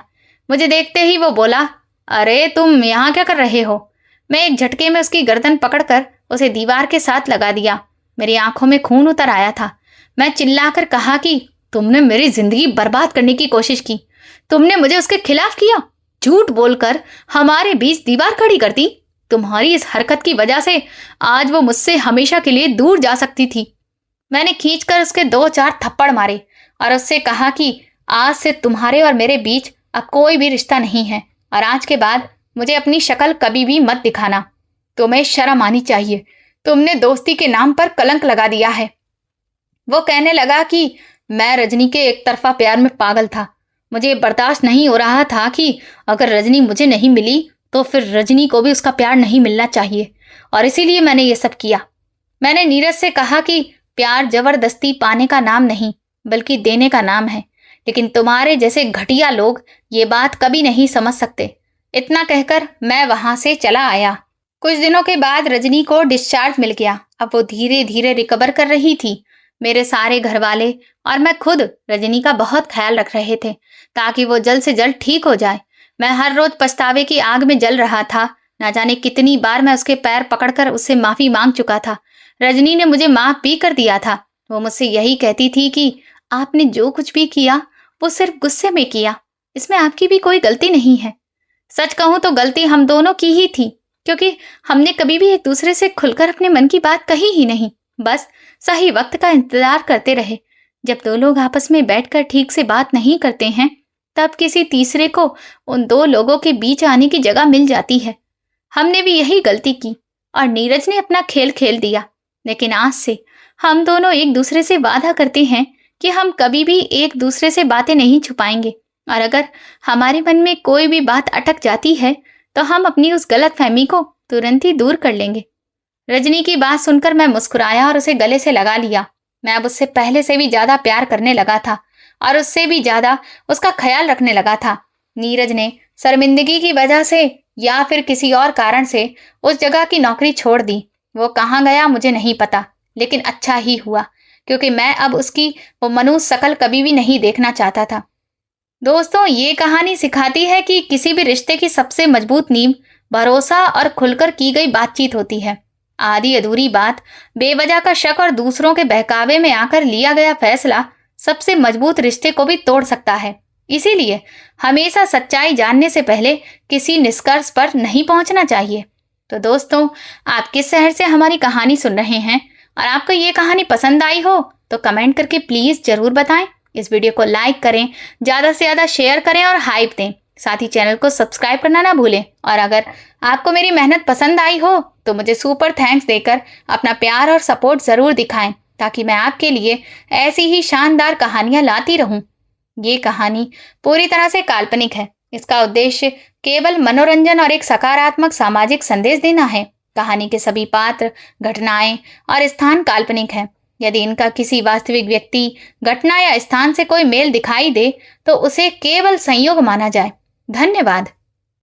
मुझे देखते ही वो बोला, अरे तुम यहाँ क्या कर रहे हो? मैं एक झटके में उसकी गर्दन पकड़कर उसे दीवार के साथ लगा दिया। मेरी आंखों में खून उतर आया था। मैं चिल्लाकर कहा कि तुमने मेरी जिंदगी बर्बाद करने की कोशिश की, तुमने मुझे उसके खिलाफ किया, झूठ बोलकर हमारे बीच दीवार खड़ी कर दी। तुम्हारी इस हरकत की वजह से आज वो मुझसे हमेशा के लिए दूर जा सकती थी। मैंने खींचकर उसके 2-4 थप्पड़ मारे और उससे कहा कि आज से तुम्हारे और मेरे बीच अब कोई भी रिश्ता नहीं है, और आज के बाद मुझे अपनी शक्ल कभी भी मत दिखाना। तुम्हें शर्म आनी चाहिए, तुमने दोस्ती के नाम पर कलंक लगा दिया है। वो कहने लगा कि मैं रजनी के एक तरफा प्यार में पागल था। मुझे बर्दाश्त नहीं हो रहा था कि अगर रजनी मुझे नहीं मिली तो फिर रजनी को भी उसका प्यार नहीं मिलना चाहिए, और इसीलिए मैंने ये सब किया। मैंने नीरज से कहा कि प्यार जबरदस्ती पाने का नाम नहीं बल्कि देने का नाम है, लेकिन तुम्हारे जैसे घटिया लोग ये बात कभी नहीं समझ सकते। इतना कहकर मैं वहां से चला आया। कुछ दिनों के बाद रजनी को डिस्चार्ज मिल गया। अब वो धीरे धीरे रिकवर कर रही थी। मेरे सारे घर वाले और मैं खुद रजनी का बहुत ख्याल रख रहे थे ताकि वो जल्द से जल्द ठीक हो जाए। मैं हर रोज पछतावे की आग में जल रहा था। ना जाने कितनी बार मैं उसके पैर पकड़कर उससे माफी मांग चुका था। रजनी ने मुझे माफ भी कर दिया था। वो मुझसे यही कहती थी कि आपने जो कुछ भी किया वो सिर्फ गुस्से में किया, इसमें आपकी भी कोई गलती नहीं है। सच कहूं तो गलती हम दोनों की ही थी, क्योंकि हमने कभी भी एक दूसरे से खुलकर अपने मन की बात कही ही नहीं। बस सही वक्त का इंतजार करते रहे। जब दो लोग आपस में बैठकर ठीक से बात नहीं करते हैं, तब किसी तीसरे को उन दो लोगों के बीच आने की जगह मिल जाती है। हमने भी यही गलती की और नीरज ने अपना खेल खेल दिया। लेकिन आज से हम दोनों एक दूसरे से वादा करते हैं कि हम कभी भी एक दूसरे से बातें नहीं छुपाएंगे, और अगर हमारे मन में कोई भी बात अटक जाती है तो हम अपनी उस गलत फहमी को तुरंत ही दूर कर लेंगे। रजनी की बात सुनकर मैं मुस्कुराया और उसे गले से लगा लिया। मैं अब उससे पहले से भी ज्यादा प्यार करने लगा था और उससे भी ज्यादा उसका ख्याल रखने लगा था। नीरज ने शर्मिंदगी की वजह से या फिर किसी और कारण से उस जगह की नौकरी छोड़ दी। वो कहाँ गया मुझे नहीं पता, लेकिन अच्छा ही हुआ, क्योंकि मैं अब उसकी वो मनुष्य शकल कभी भी नहीं देखना चाहता था। दोस्तों, ये कहानी सिखाती है कि किसी भी रिश्ते की सबसे मजबूत नींव भरोसा और खुलकर की गई बातचीत होती है। आधी अधूरी बात, बेवजह का शक और दूसरों के बहकावे में आकर लिया गया फैसला सबसे मजबूत रिश्ते को भी तोड़ सकता है। इसीलिए हमेशा सच्चाई जानने से पहले किसी निष्कर्ष पर नहीं पहुंचना चाहिए। तो दोस्तों, आप किस शहर से हमारी कहानी सुन रहे हैं और आपको ये कहानी पसंद आई हो तो कमेंट करके प्लीज जरूर बताएं। इस वीडियो को लाइक करें, ज्यादा से ज्यादा शेयर करें और हाइप दें। साथ ही चैनल को सब्सक्राइब करना ना भूलें। और अगर आपको मेरी मेहनत पसंद आई हो तो मुझे सुपर थैंक्स देकर अपना प्यार और सपोर्ट जरूर दिखाएं, ताकि मैं आपके लिए ऐसी ही शानदार कहानियां लाती रहूं। ये कहानी पूरी तरह से काल्पनिक है। इसका उद्देश्य केवल मनोरंजन और एक सकारात्मक सामाजिक संदेश देना है। कहानी के सभी पात्र, घटनाएं और स्थान काल्पनिक हैं। यदि इनका किसी वास्तविक व्यक्ति, घटना या स्थान से कोई मेल दिखाई दे तो उसे केवल संयोग माना जाए। धन्यवाद।